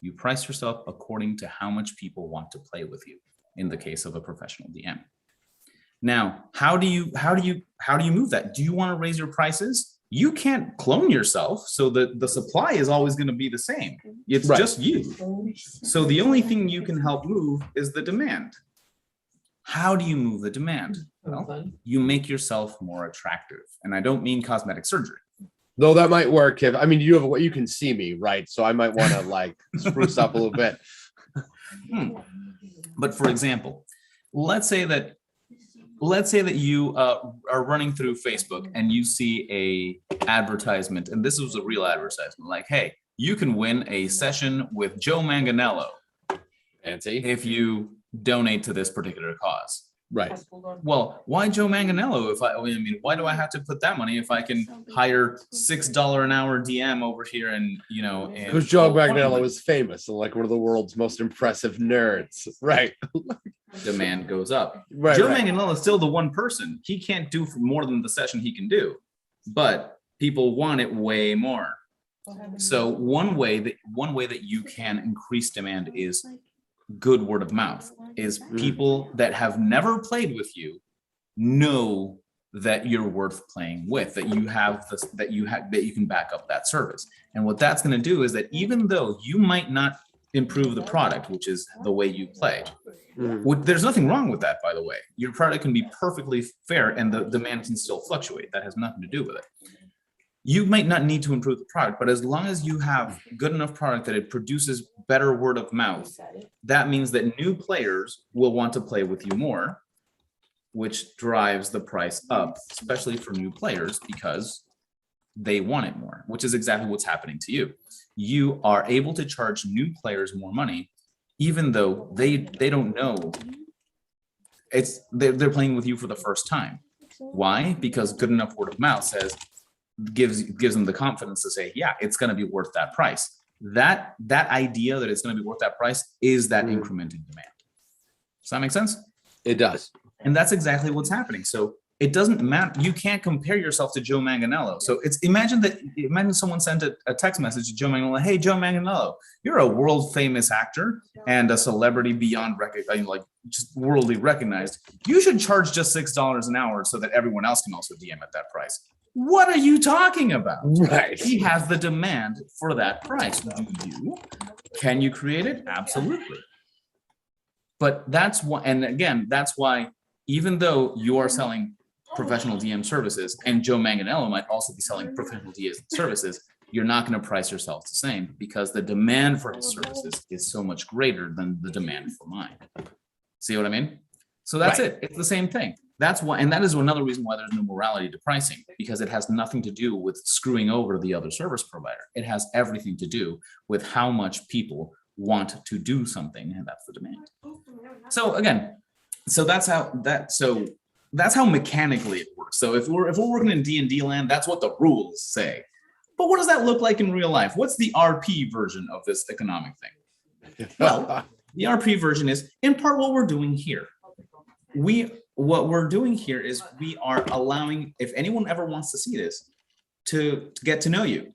You price yourself according to how much people want to play with you in the case of a professional DM. Now, how do you move that? Do you want to raise your prices? You can't clone yourself, so the supply is always going to be the same. It's just you. So the only thing you can help move is the demand. How do you move the demand? Well, you make yourself more attractive. And I don't mean cosmetic surgery. Though that might work if, I mean, you can see me, right? So I might want to like spruce up a little bit. But for example, let's say that you are running through Facebook and you see a advertisement, and this was a real advertisement, like, hey, you can win a session with Joe Manganiello Fancy. if you donate to this particular cause. Right. Well, why Joe Manganiello? Why do I have to put that money if I can hire $6 an hour DM over here and because Joe Manganiello is famous and like one of the world's most impressive nerds. Right. Demand goes up. Right. Joe Manganiello is still the one person. He can't do more than the session he can do, but people want it way more. So one way that you can increase demand is good word of mouth. Is people that have never played with you know that you're worth playing with, that you can back up that service. And what that's going to do is that even though you might not improve the product, which is the way you play, there's nothing wrong with that, by the way. Your product can be perfectly fair and the demand can still fluctuate. That has nothing to do with it. You might not need to improve the product, but as long as you have good enough product that it produces better word of mouth, that means that new players will want to play with you more, which drives the price up, especially for new players, because they want it more, which is exactly what's happening to you. You are able to charge new players more money, even though they don't know they're playing with you for the first time. Why? Because good enough word of mouth gives them the confidence to say, yeah, it's going to be worth that price. That idea that it's going to be worth that price is that increment in demand. Does that make sense? It does. And that's exactly what's happening. So it doesn't matter. You can't compare yourself to Joe Manganiello. So imagine someone sent a text message to Joe Manganiello. Hey, Joe Manganiello, you're a world famous actor and a celebrity beyond just worldly recognized. You should charge just $6 an hour so that everyone else can also DM at that price. What are you talking about? Right. He has the demand for that price. Do you? Can you create it? Absolutely. But that's why, and again, that's why, even though you are selling professional DM services, and Joe Manganiello might also be selling professional DM services, you're not going to price yourself the same because the demand for his services is so much greater than the demand for mine. See what I mean? So that's it. It's the same thing. That's why, and that is another reason why there's no morality to pricing, because it has nothing to do with screwing over the other service provider. It has everything to do with how much people want to do something, and that's the demand. So again, that's how mechanically it works. So if we're working in D&D land, that's what the rules say. But what does that look like in real life? What's the RP version of this economic thing? Well, the RP version is in part what we're doing here. What we're doing here is we are allowing, if anyone ever wants to see this, to get to know you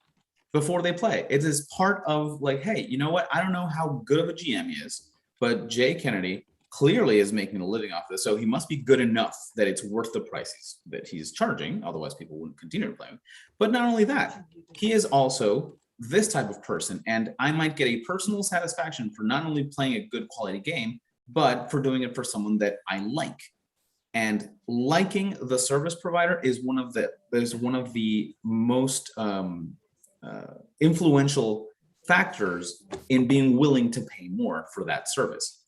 before they play. It is part of like, hey, you know what? I don't know how good of a GM he is, but Jay Kennedy clearly is making a living off this. So he must be good enough that it's worth the prices that he's charging. Otherwise, people wouldn't continue to play him. But not only that, he is also this type of person. And I might get a personal satisfaction for not only playing a good quality game, but for doing it for someone that I like. And liking the service provider is one of the most influential factors in being willing to pay more for that service.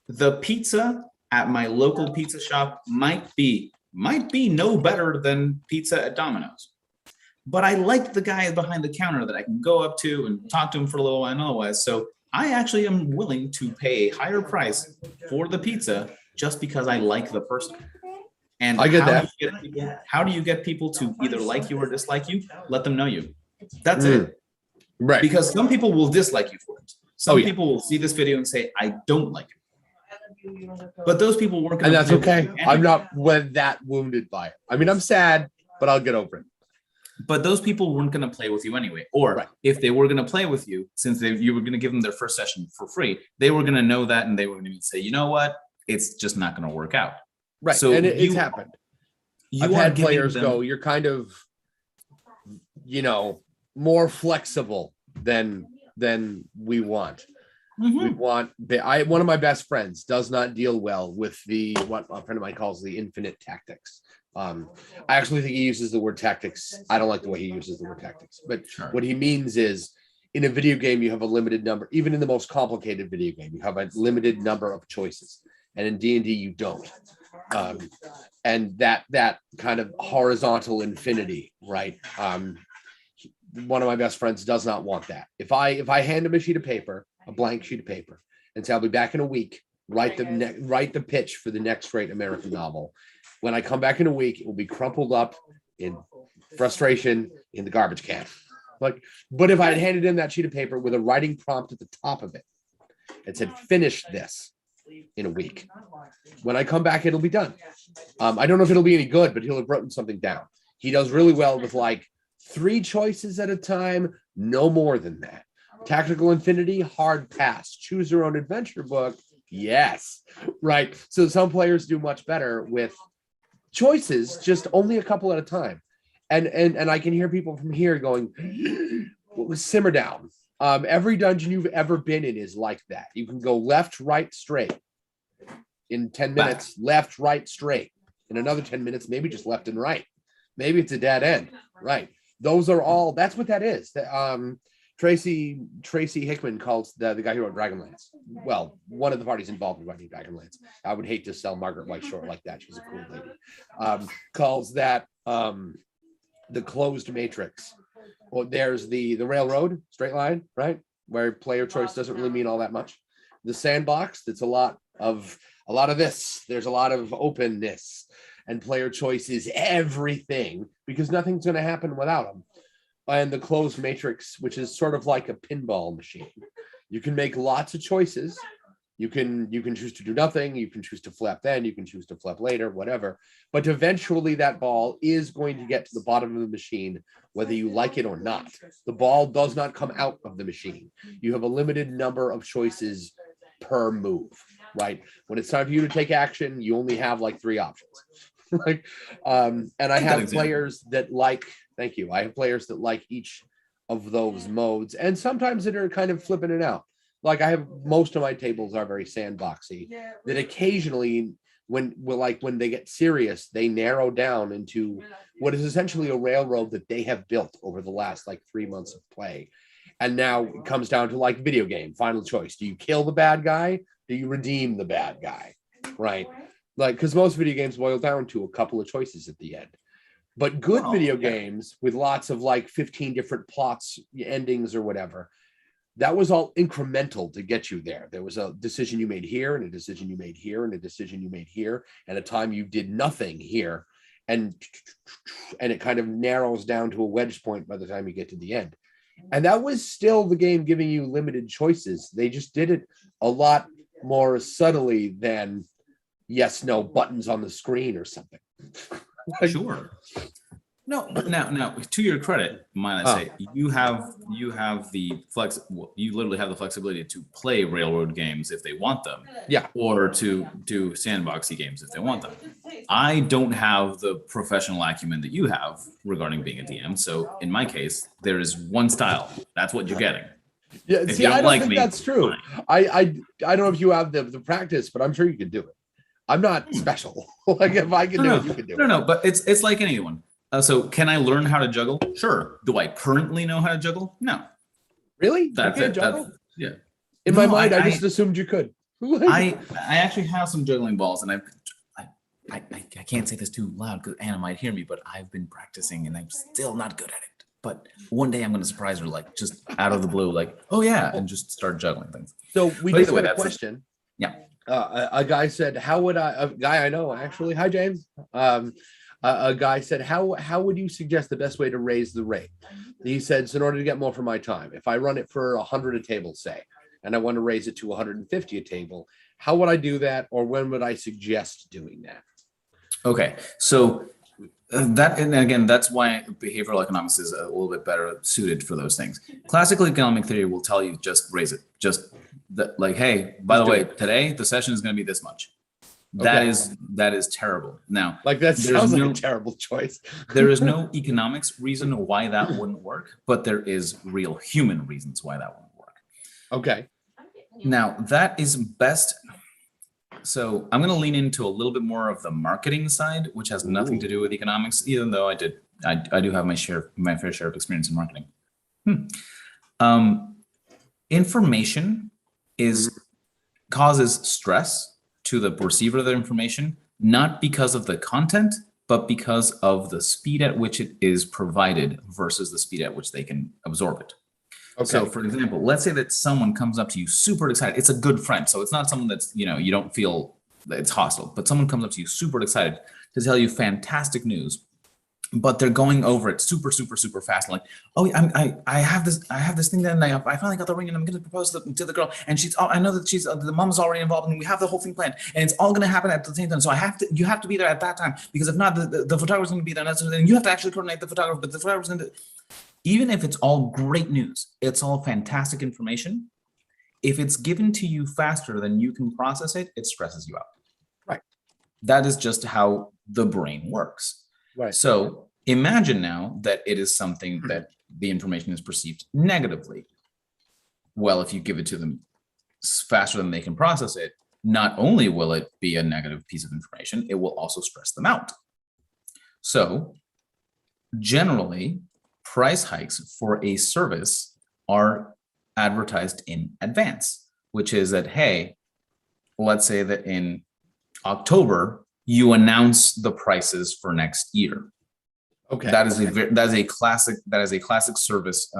The pizza at my local pizza shop might be no better than pizza at Domino's, but I like the guy behind the counter that I can go up to and talk to him for a little while and otherwise. So I actually am willing to pay a higher price for the pizza just because I like the person. And I get that. How do you get people to either like you or dislike you? Let them know you. That's it. Right. Because some people will dislike you for it. Some people will see this video and say, I don't like it. But those people weren't going to. And that's okay. Anyway. I'm not that wounded by it. I mean, I'm sad, but I'll get over it. But those people weren't going to play with you anyway. Or if they were going to play with you, since you were going to give them their first session for free, they were going to know that and they were going to say, you know what? It's just not going to work out. Right. So and it's happened. I've had players go, you're kind of, more flexible than we want. We want, one of my best friends does not deal well with what a friend of mine calls the infinite tactics. I actually think he uses the word tactics. I don't like the way he uses the word tactics, but what he means is in a video game, you have a limited number, even in the most complicated video game, you have a limited number of choices. And in D&D, you don't. And that kind of horizontal infinity, right? One of my best friends does not want that. If I hand him a sheet of paper, a blank sheet of paper, and say I'll be back in a week, write the pitch for the next great American novel. When I come back in a week, it will be crumpled up in frustration in the garbage can. But if I had handed him that sheet of paper with a writing prompt at the top of it and said, finish this in a week, when I come back, it'll be done. I don't know if it'll be any good, but he'll have written something down. He does really well with 3 choices at a time, no more than that. Tactical Infinity, hard pass. Choose your own adventure book, yes, right. So some players do much better with choices, just only a couple at a time. And I can hear people from here going, simmer down. Every dungeon you've ever been in is like that. You can go left, right, straight. In 10 minutes, left, right, straight. In another 10 minutes, maybe just left and right. Maybe it's a dead end, right? Those are all, that's what that is. Tracy Hickman calls the guy who wrote Dragonlance. Well, one of the parties involved in writing Dragonlance. I would hate to sell Margaret White short like that. She's a cool lady. Calls that the closed matrix. Well, there's the railroad, straight line, right? Where player choice doesn't really mean all that much. The sandbox, that's a lot of this. There's a lot of openness, and player choice is everything because nothing's going to happen without them. And the closed matrix, which is sort of like a pinball machine. You can make lots of choices. You can choose to do nothing. You can choose to flip then. You can choose to flip later, whatever. But eventually that ball is going to get to the bottom of the machine, whether you like it or not. The ball does not come out of the machine. You have a limited number of choices per move, right? When it's time for you to take action, you only have 3 options. And I have players that thank you. I have players that like each of those modes, and sometimes that are kind of flipping it out. I have most of my tables are very sandboxy. That occasionally, when they get serious, they narrow down into what is essentially a railroad that they have built over the last 3 months of play. And now it comes down to video game, final choice. Do you kill the bad guy? Do you redeem the bad guy? Right? Because most video games boil down to a couple of choices at the end. But good video games with lots of 15 different plots, endings or whatever, that was all incremental to get you there. There was a decision you made here and a decision you made here and a decision you made here and a time you did nothing here. And it kind of narrows down to a wedge point by the time you get to the end. And that was still the game giving you limited choices. They just did it a lot more subtly than yes, no buttons on the screen or something. Sure. No, but now to your credit, might I say, you have the you literally have the flexibility to play railroad games if they want them. Yeah. Or to do sandboxy games if they want them. I don't have the professional acumen that you have regarding being a DM. So in my case, there is one style. That's what you're getting. Yeah, see, I don't think that's true. I don't know if you have the practice, but I'm sure you can do it. I'm not special. If I can do it, you can do it. No, but it's like anyone. So can I learn how to juggle? Sure. Do I currently know how to juggle? No. Really? That's it. Yeah. In my mind, I just assumed you could. I actually have some juggling balls, and I can't say this too loud because Anna might hear me, but I've been practicing and I'm still not good at it. But one day I'm going to surprise her, just out of the blue, oh yeah, and just start juggling things. So we just had a question. Yeah. A guy said, "How would I?" A guy I know actually. Hi, James. A guy said, "How would you suggest the best way to raise the rate?" He said, "In order to get more for my time, if I run it for 100 a table, say, and I want to raise it to 150 a table, how would I do that, or when would I suggest doing that?" Okay, so that, and again, that's why behavioral economics is a little bit better suited for those things. Classical economic theory will tell you just raise it, hey, by the way, today the session is going to be this much. That is terrible. Now, that sounds like a terrible choice. There is no economics reason why that wouldn't work, but there is real human reasons why that wouldn't work. Okay. Now that is best. So I'm going to lean into a little bit more of the marketing side, which has nothing to Ooh. do with economics, even though I do have my fair share of experience in marketing. Hmm. Um, Information Mhm. is causes stress to the receiver of the information, not because of the content, but because of the speed at which it is provided versus the speed at which they can absorb it. So, Okay. for example, let's say that someone comes up to you super excited. It's a good friend. So it's not someone that's, you don't feel that it's hostile, but someone comes up to you super excited to tell you fantastic news, but they're going over it super, super, super fast. Like, oh, I have this thing that I finally got the ring and I'm going to propose to the girl. And I know that the mom's already involved and we have the whole thing planned and it's all going to happen at the same time. So you have to be there at that time because if not, the photographer's going to be there. And you have to actually coordinate the photographer, but the photographer's going to, even if it's all great news, it's all fantastic information. If it's given to you faster than you can process it, it stresses you out. Right. That is just how the brain works. Right. So imagine now that it is something that the information is perceived negatively. Well, if you give it to them faster than they can process it, not only will it be a negative piece of information, it will also stress them out. So generally, price hikes for a service are advertised in advance, which is that, hey, let's say that in October, you announce the prices for next year. Okay. That is a classic service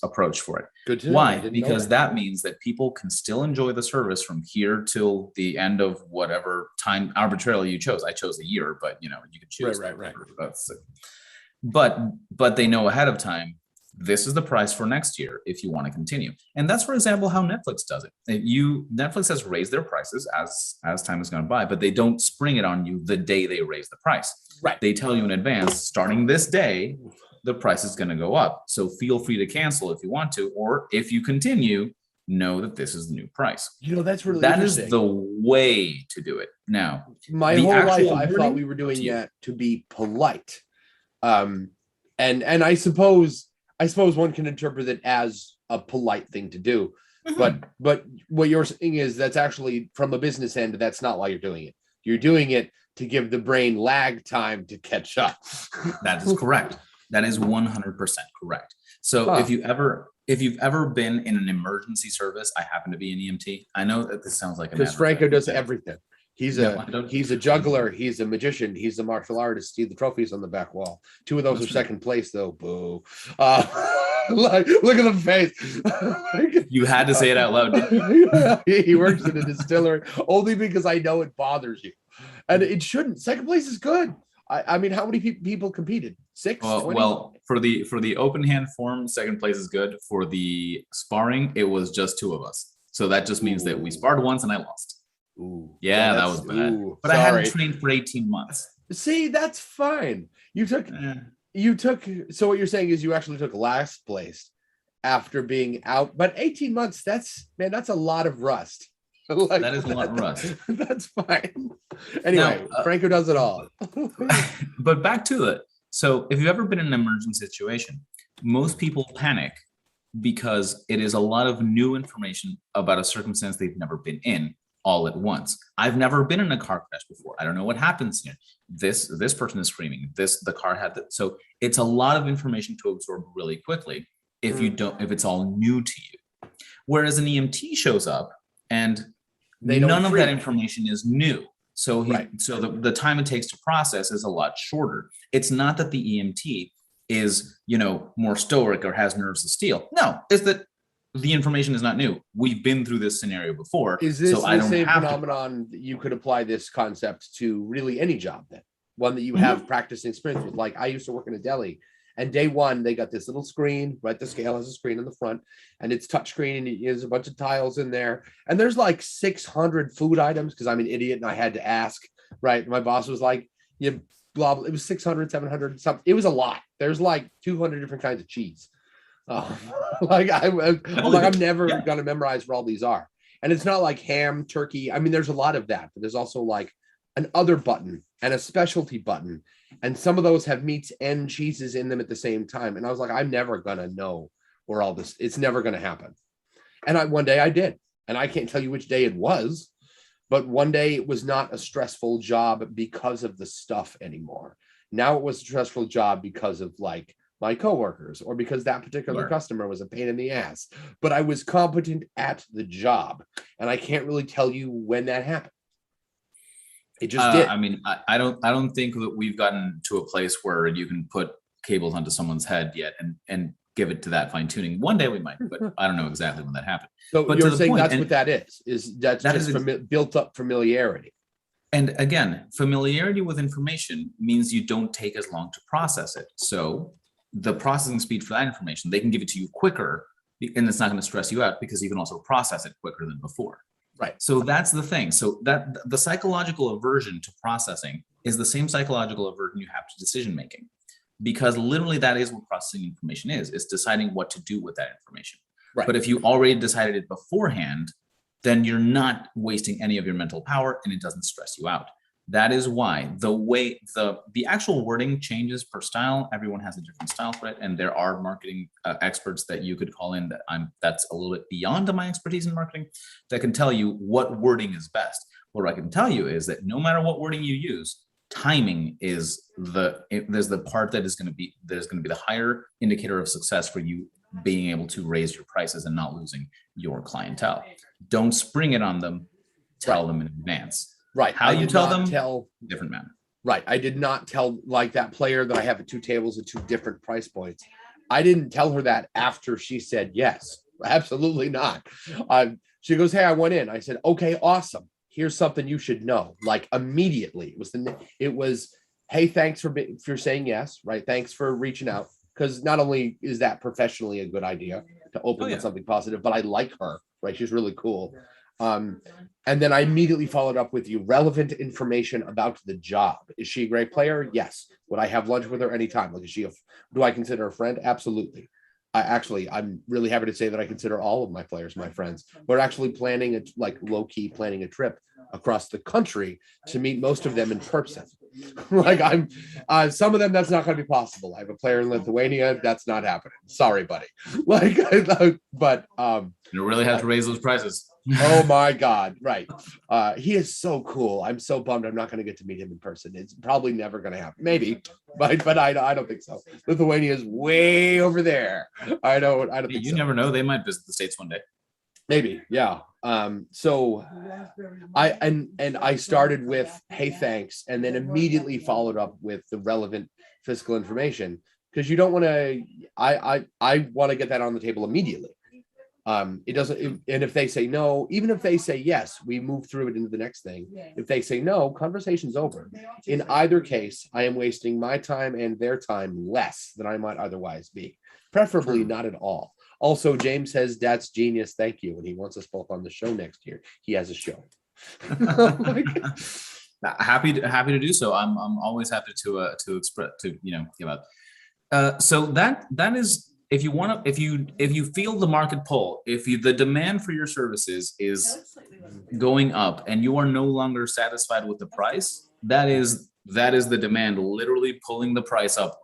approach for it. Good to know. Why? Because that means that people can still enjoy the service from here till the end of whatever time arbitrarily you chose. I chose a year, but you can choose. Right. But they know ahead of time, this is the price for next year if you want to continue. And that's, for example, how Netflix does it. Netflix has raised their prices as time has gone by, but they don't spring it on you the day they raise the price. Right. They tell you in advance, starting this day, the price is going to go up. So feel free to cancel if you want to, or if you continue, know that this is the new price. That's really That interesting. is the way to do it. Now, My the whole life, actual I thought wording, we were doing up to you. that to be polite. And I suppose one can interpret it as a polite thing to do. Mhm. But what you're saying is that's actually from a business end, that's not why you're doing it. You're doing it to give the brain lag time to catch up. That is correct. That is 100% correct. So Huh. if you've ever been in an emergency service, I happen to be an EMT. I know that this sounds like an Because Franco does advertisement. everything. He's No, I a don't. he's a juggler. He's a magician. He's a martial artist. See the trophies on the back wall. Two of those That's are right. second place, though. Boo! Like, look at the face. You had to say it out loud, didn't you? He works in a distillery only because I know it bothers you, and it shouldn't. Second place is good. I mean, how many people competed? 6, 20? Well, for the open hand form, second place is good. For the sparring, it was just two of us. So that just means that we sparred once and I lost. Ooh, Yeah, that was bad. But I hadn't trained for 18 months. See, that's fine. You took. So what you're saying is you actually took last place after being out, but 18 months, that's a lot of rust. Like, that is a lot of rust. That's fine. Anyway, Now, Franco does it all. But back to it. So if you've ever been in an emergency situation, most people panic because it is a lot of new information about a circumstance they've never been in all at once. I've never been in a car crash before. I don't know what happens here. This person is screaming. The car had that. So it's a lot of information to absorb really quickly if it's all new to you. Whereas an EMT shows up and none of that information is new. So the time it takes to process is a lot shorter. It's not that the EMT is, more stoic or has nerves of steel. No, it's that the information is not new. We've been through this scenario before. Is this the same phenomenon that you could apply this concept to really any job then? One that you have practice and experience with. Like I used to work in a deli, and day one, they got this little screen, right? The scale has a screen in the front, and it's touchscreen, and there's a bunch of tiles in there. And there's like 600 food items because I'm an idiot and I had to ask, right? My boss was like, you blah, blah. It was 600, 700, something. It was a lot. There's like 200 different kinds of cheese. I'm never gonna memorize where all these are. And it's not like ham, turkey. I mean, there's a lot of that, but there's also like an other button and a specialty button. And some of those have meats and cheeses in them at the same time. And I was like, I'm never gonna know where all this, it's never gonna happen. And one day I did. And I can't tell you which day it was, but one day it was not a stressful job because of the stuff anymore. Now it was a stressful job because of like my coworkers or because that particular customer was a pain in the ass. But I was competent at the job, and I can't really tell you when that happened. It just did. I mean, I don't think that we've gotten to a place where you can put cables onto someone's head yet and give it to that fine tuning. One day we might, but I don't know exactly when that happened. So but you're saying that's what that is that's that just built up familiarity. And again, familiarity with information means you don't take as long to process it. So the processing speed for that information, they can give it to you quicker, and it's not going to stress you out because you can also process it quicker than before. Right. So that's the thing. So that the psychological aversion to processing is the same psychological aversion you have to decision making, because literally that is what processing information is deciding what to do with that information. Right. But if you already decided it beforehand, then you're not wasting any of your mental power and it doesn't stress you out. That is why the actual wording changes per style. Everyone has a different style for it, and there are marketing experts that you could call in that's a little bit beyond my expertise in marketing that can tell you what wording is best. What I can tell you is that no matter what wording you use, timing is there's the part that is going to be the higher indicator of success for you being able to raise your prices and not losing your clientele. Don't spring it on them, tell them in advance. Right. How you tell them, different manner. Right. I did not tell like that player that I have at 2 tables at 2 different price points. I didn't tell her that after she said yes. Absolutely not. She goes, "Hey, I went in." I said, "Okay, awesome. Here's something you should know." Like immediately, it was, "Hey, thanks for saying yes." Right. Thanks for reaching out. Because not only is that professionally a good idea to open with something positive, but I like her. Right. She's really cool. And then I immediately followed up with you relevant information about the job. Is she a great player? Yes. Would I have lunch with her anytime? Like, do I consider her a friend? Absolutely. I'm really happy to say that I consider all of my players my friends. We're actually low-key planning a trip across the country to meet most of them in person. Like some of them, that's not going to be possible. I have a player in Lithuania. That's not happening. Sorry, buddy. But you really have to raise those prices. Oh my God. Right. He is so cool. I'm so bummed I'm not going to get to meet him in person. It's probably never going to happen. Maybe, but I don't think so. Lithuania is way over there. I don't think you so. Never know. They might visit the States one day. Maybe. Yeah. So I started with, "Hey, thanks," and then immediately followed up with the relevant fiscal information, because you don't want to, I want to get that on the table immediately. And if they say no, even if they say yes, we move through it into the next thing. If they say no, conversation's over. In either case, I am wasting my time and their time less than I might otherwise be. Preferably not at all. Also, James says, "That's genius. Thank you." And he wants us both on the show next year. He has a show. Happy to do so. I'm always happy to express, to give out. So that is, if you feel the market pull, the demand for your services is going up and you are no longer satisfied with the price, that is the demand literally pulling the price up.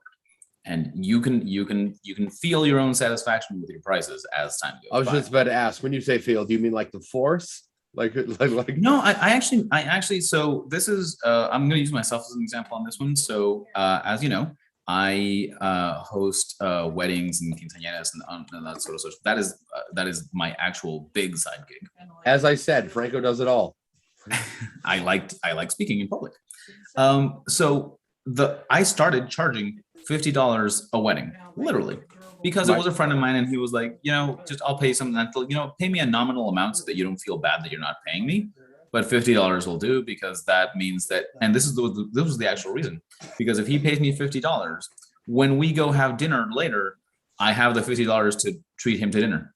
And you can feel your own satisfaction with your prices as time goes by. I was just about to ask, when you say feel, do you mean like the force? Like No, I actually, so this is, I'm going to use myself as an example on this one. So as you know, I host weddings and quinceañeras and that sort of stuff. That is my actual big side gig. As I said, Franco does it all. I like speaking in public. So I started charging $50 a wedding, literally, because it was a friend of mine and he was like, just I'll pay something that, pay me a nominal amount so that you don't feel bad that you're not paying me. But $50 will do, because that means that, and this was the actual reason, because if he pays me $50, when we go have dinner later, I have the $50 to treat him to dinner.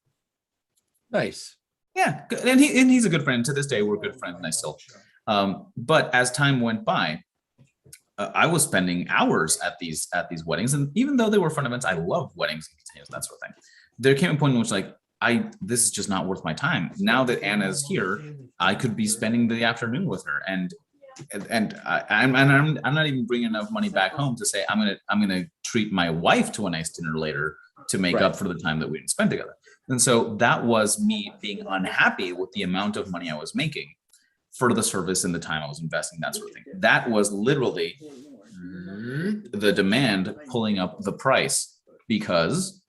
Nice. Yeah, and he's a good friend. To this day, we're good friends, and I still. But as time went by, I was spending hours at these weddings, and even though they were fun events, I love weddings and that sort of thing. There came a point in which this is just not worth my time. Now that Anna's here, I could be spending the afternoon with her, and I'm not even bringing enough money back home to say I'm gonna treat my wife to a nice dinner later to make up for the time that we didn't spend together. And so that was me being unhappy with the amount of money I was making for the service and the time I was investing, that sort of thing. That was literally the demand pulling up the price, because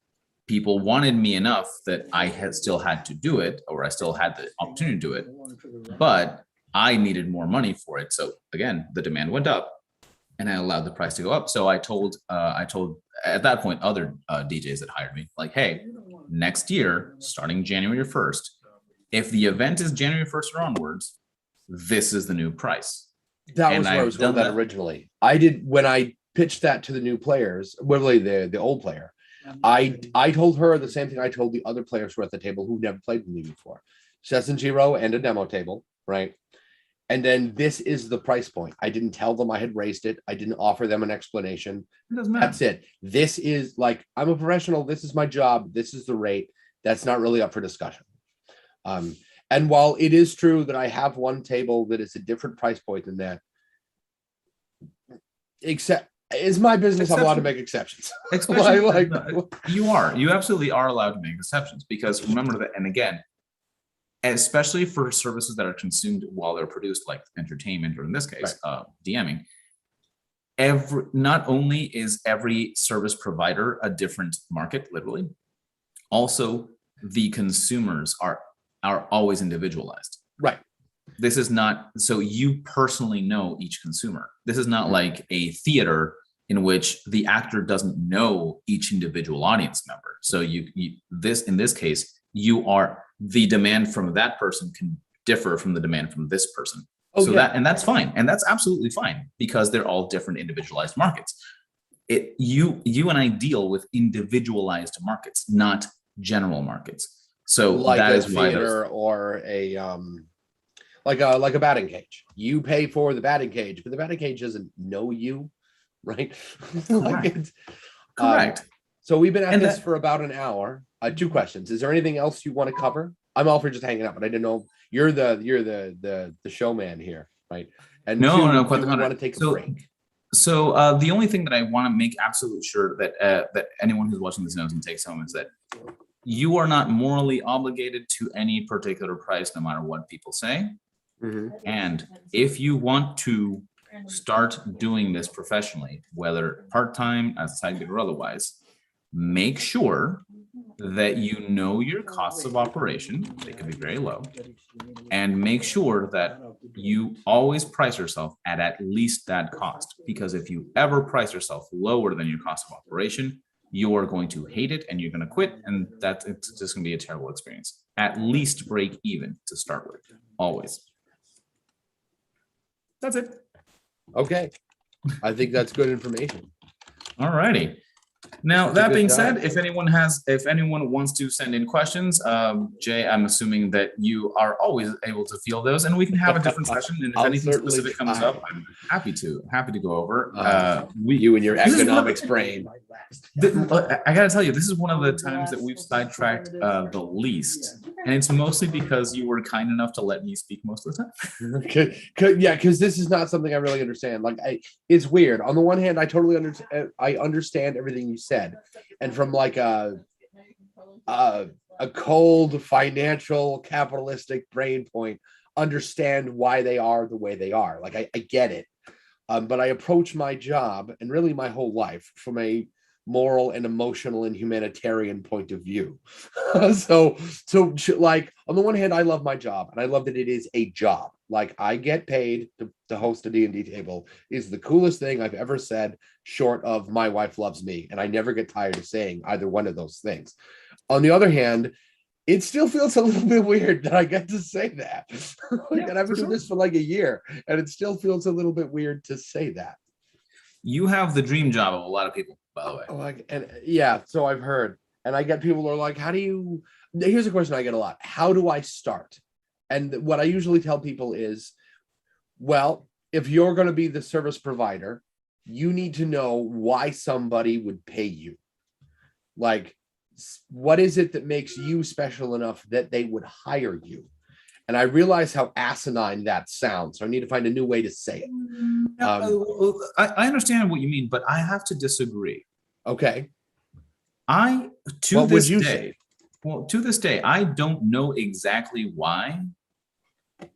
people wanted me enough that I had still had to do it, or I still had the opportunity to do it, but I needed more money for it. So again, the demand went up, and I allowed the price to go up. So I told at that point other DJs that hired me, like, hey, next year, starting January 1st, if the event is January 1st or onwards, this is the new price. That was where I was going with that originally. I did, when I pitched that to the new players, literally the old player, I told her the same thing I told the other players who were at the table who never played with me before. Sessinjiro and a demo table, right? And then this is the price point. I didn't tell them I had raised it. I didn't offer them an explanation. That's it. This is like, I'm a professional. This is my job. This is the rate. That's not really up for discussion. And while it is true that I have one table that is a different price point than that, except is my business, I'm allowed to make exceptions. You absolutely are allowed to make exceptions, because remember that, and again, especially for services that are consumed while they're produced, like entertainment, or in this case, DMing, not only is every service provider a different market, literally, also the consumers are always individualized. Right. This is not, so you personally know each consumer. This is not like a theater in which the actor doesn't know each individual audience member. So in this case, the demand from that person can differ from the demand from this person. And that's fine. And that's absolutely fine, because they're all different individualized markets. You and I deal with individualized markets, not general markets. So like that is why theater or a like a batting cage. You pay for the batting cage, but the batting cage doesn't know you, right? Correct. So we've been at this for about an hour. 2 questions. Is there anything else you want to cover? I'm all for just hanging out, but I didn't know you're the showman here, right? And no, quite the contrary. Want to take a break? So the only thing that I want to make absolute sure that that anyone who's watching this knows and takes home is that you are not morally obligated to any particular price, no matter what people say. And if you want to start doing this professionally, whether part-time, as a side gig, or otherwise, make sure that you know your costs of operation. They can be very low. And make sure that you always price yourself at least that cost. Because if you ever price yourself lower than your cost of operation, you are going to hate it and you're going to quit. And it's just going to be a terrible experience. At least break even to start with. Always. That's it. Okay. I think that's good information. All righty. Now, that being said, if anyone wants to send in questions, Jay, I'm assuming that you are always able to field those, and we can have a different session. And if anything specific comes up, I'm happy to go over. You and your economics brain. I gotta tell you, this is one of the times that we've sidetracked the least, and it's mostly because you were kind enough to let me speak most of the time. Yeah, because this is not something I really understand. Like, it's weird. On the one hand, I totally understand. I understand everything you said, and from like a cold financial capitalistic brain point, understand why they are the way they are. Like, I get it, but I approach my job and really my whole life from a moral and emotional and humanitarian point of view. so like, on the one hand, I love my job, and I love that it is a job. Like, I get paid to host a D&D table is the coolest thing I've ever said, short of my wife loves me. And I never get tired of saying either one of those things. On the other hand, it still feels a little bit weird that I get to say that. And I've been doing this for like a year, and it still feels a little bit weird to say that. You have the dream job of a lot of people, by the way. Like, and yeah, so I've heard. And I get people who are like, here's a question I get a lot. How do I start? And what I usually tell people is, well, if you're going to be the service provider, you need to know why somebody would pay you. Like, what is it that makes you special enough that they would hire you? And I realize how asinine that sounds, so I need to find a new way to say it. I understand what you mean, but I have to disagree. Okay. I to What would this you day, say? well, to this day, I don't know exactly why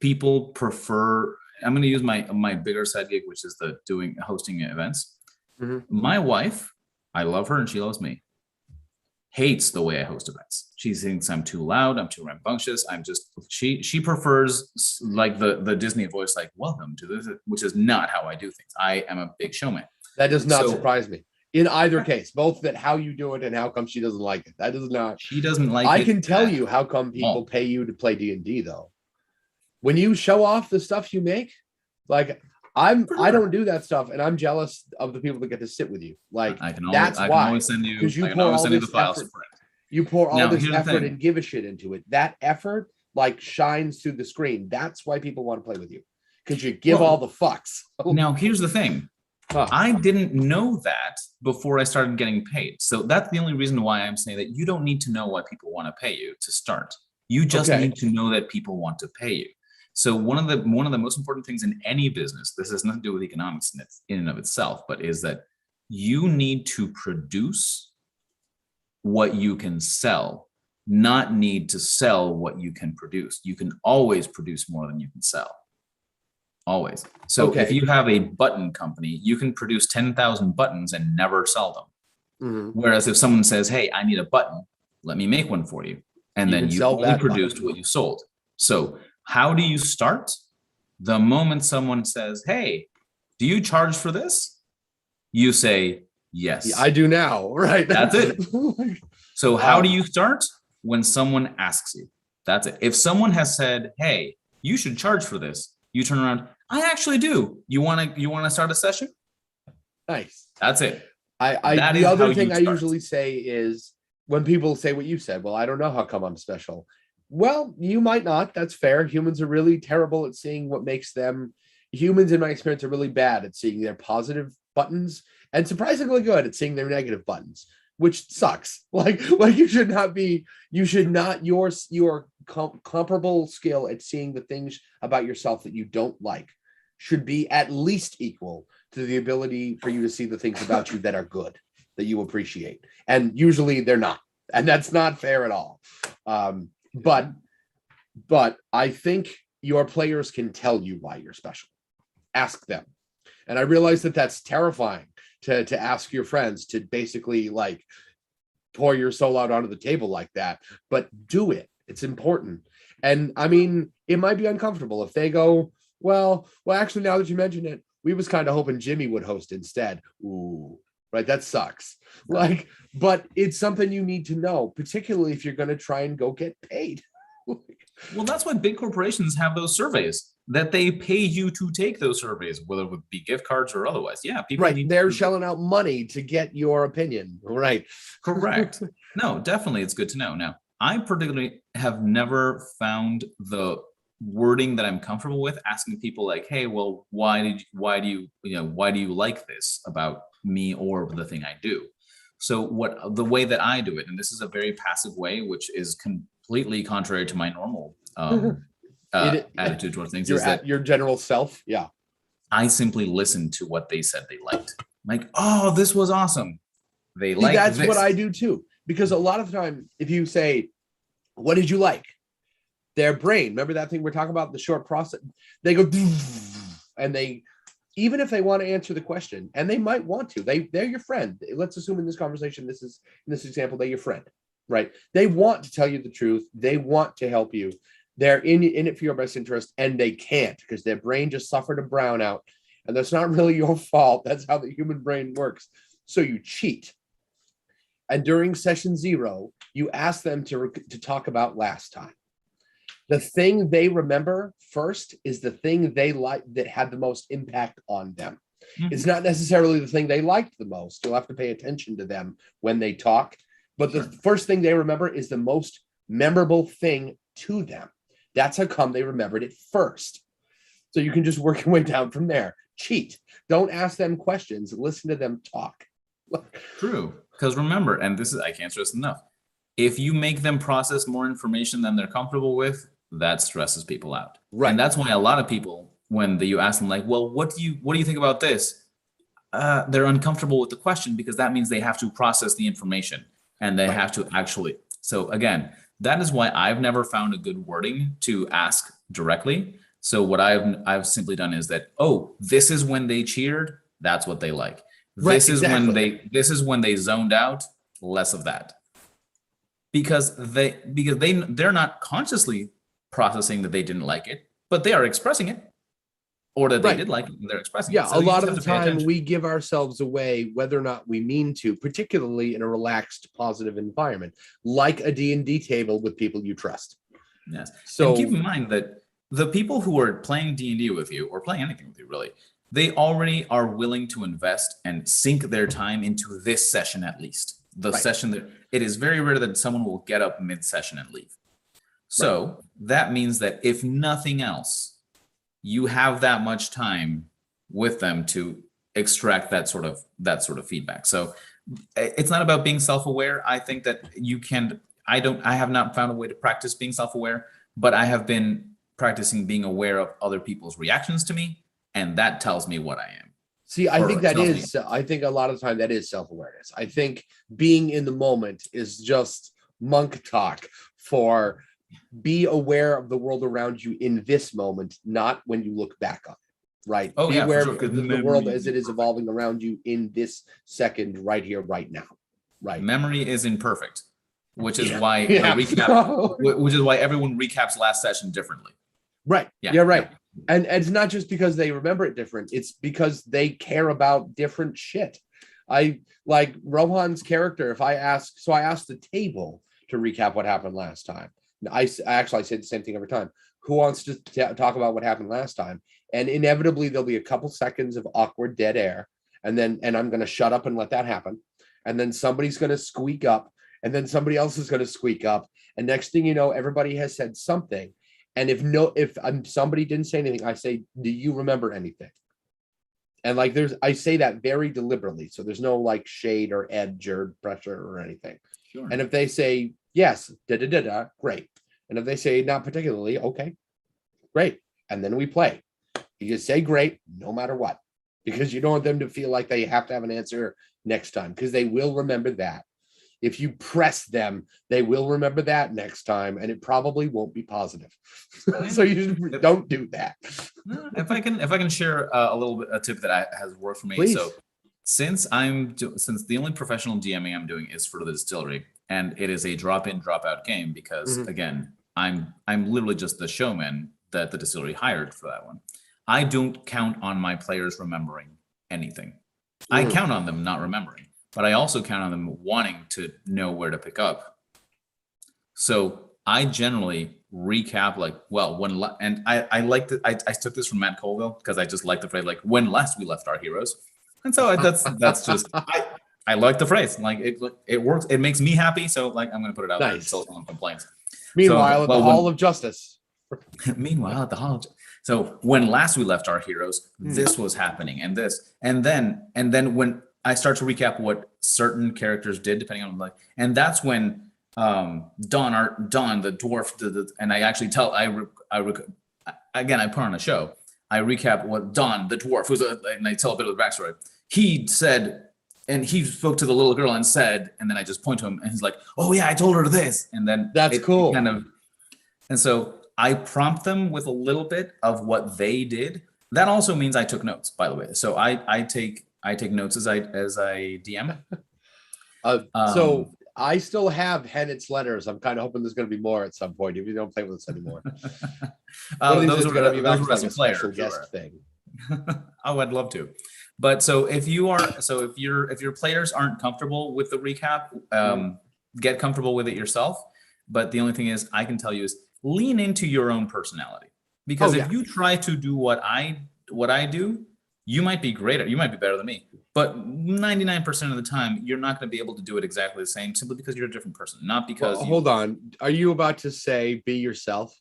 people prefer. I'm going to use my bigger side gig, which is the doing hosting events. Mhm. My wife, I love her and she loves me, hates the way I host events. She thinks I'm too loud, I'm too rambunctious. I'm just she prefers like the Disney voice, like welcome to this, which is not how I do things. I am a big showman. That does not So surprise me. In either case, both that how you do it and how come she doesn't like it. That does not. she doesn't like I it can tell at you how come people all. pay you to play D&D though. When you show off the stuff you make, like For I don't sure. do that stuff, and I'm jealous of the people that get to sit with you. Like that's I can why, always send you because you pour all the this files effort, for it. you pour all Now this here's the effort thing. and give a shit into it. That effort like shines through the screen. That's why people want to play with you, because you give all Well, the fucks. now here's the thing. Huh. I didn't know that before I started getting paid. So that's the only reason why I'm saying that you don't need to know why people want to pay you to start. You just Okay. need to know that people want to pay you. So one of the most important things in any business, this has nothing to do with economics in and of itself, but is that you need to produce what you can sell, not need to sell what you can produce. You can always produce more than you can sell. Always. So if Okay. you have a button company, you can produce 10,000 buttons and never sell them. Mhm. Whereas if someone says, hey, I need a button, let me make one for you. And You then can you sell only that produced button. what you sold. So how do you start? The moment someone says, hey, do you charge for this? You say, Yeah, yes. I do now. Right. That's it. So how do Um, you start? When someone asks you. That's it. If someone has said, hey, you should charge for this, you turn around, I actually do. You want to start a session? Nice. That's it. I That the is how other thing you I start. usually say is when people say what you said, well, I don't know how come I'm special. Well, you might not. That's fair. Humans are really terrible at seeing what makes them. Humans, in my experience, are really bad at seeing their positive buttons and surprisingly good at seeing their negative buttons, which sucks. Like you should not be. You should not. Your comparable skill at seeing the things about yourself that you don't like should be at least equal to the ability for you to see the things about you that are good, that you appreciate. And usually they're not. And that's not fair at all. But I think your players can tell you why you're special. Ask them. And I realize that that's terrifying to ask your friends to basically like pour your soul out onto the table like that, but do it. It's important. And I mean, it might be uncomfortable if they go, well, actually, now that you mention it, we was kind of hoping Jimmy would host instead. Ooh, right. That sucks. Like, but it's something you need to know, particularly if you're going to try and go get paid. Well, that's why big corporations have those surveys that they pay you to take those surveys, whether it would be gift cards or otherwise. Yeah, people Right. need They're to. shelling out money to get your opinion. Right. Correct. No, definitely, it's good to know. Now, I particularly have never found the wording that I'm comfortable with asking people like, "Hey, well, why do you like this about me or the thing I do?" So, what the way that I do it, and this is a very passive way, which is completely contrary to my normal It attitude towards things, your is that your general self. Yeah. I simply listen to what they said they liked. Like, oh, this was awesome. They See, like that's what this. I do too. Because a lot of the time, if you say, what did you like? Their brain, remember that thing we're talking about, the short process, they go, and they, even if they want to answer the question, and they might want to, they're your friend. Let's assume in this conversation, in this example, they're your friend, right? They want to tell you the truth. They want to help you. They're in it for your best interest, and they can't because their brain just suffered a brownout, and that's not really your fault. That's how the human brain works. So you cheat. And during session 0, you ask them to talk about last time. The thing they remember first is the thing they like that had the most impact on them. Mhm. It's not necessarily the thing they liked the most. You'll have to pay attention to them when they talk. But the first thing they remember is the most memorable thing to them. That's how come they remembered it first. So you can just work your way down from there. Cheat. Don't ask them questions. Listen to them talk. True. Because remember, and this is, I can't stress enough, if you make them process more information than they're comfortable with, that stresses people out. Right. And that's why a lot of people, when you ask them like, well, what do you think about this? They're uncomfortable with the question because that means they have to process the information. and they Right. have to actually. So again, that is why I've never found a good wording to ask directly. So what I've simply done is that, oh, this is when they cheered, that's what they like. Right, This exactly. is when they zoned out, less of that. Because they're not consciously processing that they didn't like it, but they are expressing it, or that they Right. did like it and they're expressing it. Yeah, a So you lot just of have the to pay time attention. we give ourselves away whether or not we mean to, particularly in a relaxed, positive environment, like a D&D table with people you trust. Yes. And keep So, in mind that the people who are playing D&D with you or playing anything with you really, they already are willing to invest and sink their time into this session at least. The right, session that it is very rare that someone will get up mid-session and leave. right. So that means that if nothing else, you have that much time with them to extract that sort of feedback. So it's not about being self-aware. I think that you can. I have not found a way to practice being self-aware, but I have been practicing being aware of other people's reactions to me, and that tells me what I am, See, or tells me. I think a lot of the time that is self-awareness. I think being in the moment is just monk talk for be aware of the world around you in this moment, not when you look back on it, right? Oh Be yeah, for aware sure. of Because the world memory is as it is imperfect. evolving around you in this second, right here, right now, right? Memory is imperfect, which is Yeah, why the yeah. recap, which is why everyone recaps last session differently. Right. Yeah, Yeah, yeah. right. And it's not just because they remember it different, it's because they care about different shit. I like Rohan's character. If I ask, so I asked the table to recap what happened last time. I say the same thing every time. Who wants to talk about what happened last time? And inevitably, there'll be a couple seconds of awkward dead air. And I'm going to shut up and let that happen. And then somebody's going to squeak up. And then somebody else is going to squeak up. And next thing you know, everybody has said something. And if somebody didn't say anything, I say, do you remember anything? And like I say that very deliberately. So there's no like shade or edge or pressure or anything. Sure. And if they say yes, great. And if they say not particularly, okay, great. And then we play. You just say great no matter what, because you don't want them to feel like they have to have an answer next time, because they will remember that. If you press them, they will remember that next time, and it probably won't be positive. So you don't do that. If I can share a tip that has worked for me. Please. So since the only professional DMing I'm doing is for the distillery, and it is a drop in drop out game because Mhm. again I'm literally just the showman that the distillery hired for that one. I don't count on my players remembering anything. I Mhm. count on them not remembering, but I also count on them wanting to know where to pick up. So I generally recap like, well, and I like I took this from Matt Colville because I just like the phrase like when last we left our heroes, and so that's just I like the phrase like it works, it makes me happy, so like I'm gonna put it out there until Nice. someone complains. Meanwhile, So at the well Hall when of Justice. meanwhile at the hall, so when last we left our heroes, Hmm. this was happening and this and then when I start to recap what certain characters did depending on like, and that's when Don the dwarf and I actually tell again I put on a show. I recap what Don the dwarf and I tell a bit of the backstory. He said, and he spoke to the little girl and said, and then I just point to him and he's like, oh yeah, I told her this, and then That's it cool. kind of, and so I prompt them with a little bit of what they did. That also means I took notes, by the way. So I take notes as I DM. So Um, I still have Hennett's letters. I'm kind of hoping there's going to be more at some point if you don't play with us anymore. One of these those is going to were be those back were to as like a a player, special guest sure. thing. Oh, I'd love to. But if your players aren't comfortable with the recap, Mhm. get comfortable with it yourself. But the only thing is, I can tell you is lean into your own personality. Oh Because yeah. if you try to do what I do, you might be greater, you might be better than me. But 99% of the time, you're not going to be able to do it exactly the same simply because you're a different person, not Well, because you hold on. Are you about to say be yourself?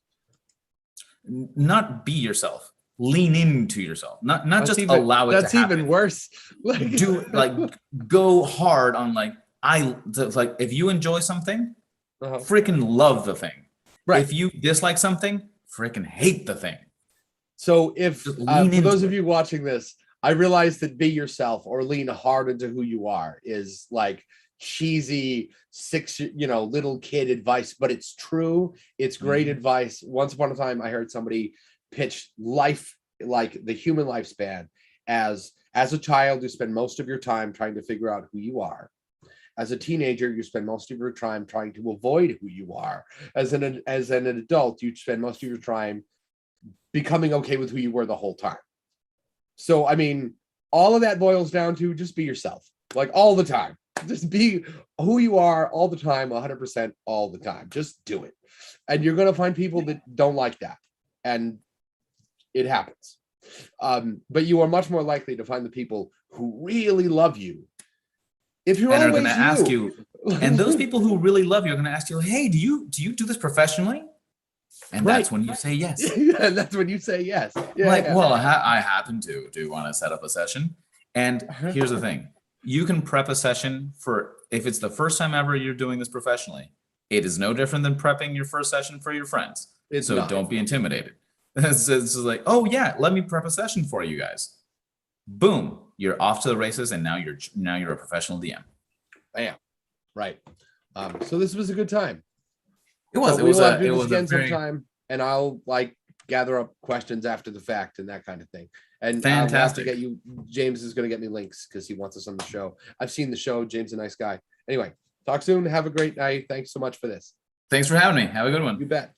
not be yourself. Lean into yourself. Not just allow it to That's even happen. worse. Like Do like go hard on like like if you enjoy something, uh-huh. freaking love the thing. Right. If you dislike something, freaking hate the thing. So if Just lean for those into of it. you watching this, I realize that be yourself or lean hard into who you are is like cheesy little kid advice, but it's true. It's great advice. Once upon a time, I heard somebody pitch life, like the human lifespan, as a child, you spend most of your time trying to figure out who you are. As a teenager, you spend most of your time trying to avoid who you are. As an adult, you spend most of your time becoming okay with who you were the whole time. So, I mean, all of that boils down to just be yourself, like all the time. Just be who you are all the time, 100% all the time. Just do it. And you're going to find people that don't like that. And it happens. But you are much more likely to find the people who really love you if you're and are always going to ask you, and those people who really love you are going to ask you, hey, do you do this professionally? And that's when you say yes. Yeah, that's when you say yes. Yeah, well, I happen to. Do you want to set up a session? And here's the thing. You can prep a session for, if it's the first time ever you're doing this professionally, it is no different than prepping your first session for your friends. So don't be intimidated. It's like, oh yeah, let me prep a session for you guys. Boom, you're off to the races, and now you're a professional DM. Bam. Right. So this was a good time. It was. So It was we'll do it this was again a very sometime, and I'll gather up questions after the fact and that kind of thing. And fantastic. I'll have to get you. James is going to get me links because he wants us on the show. I've seen the show. James is a nice guy. Anyway, talk soon. Have a great night. Thanks so much for this. Thanks for having me. Have a good one. You bet.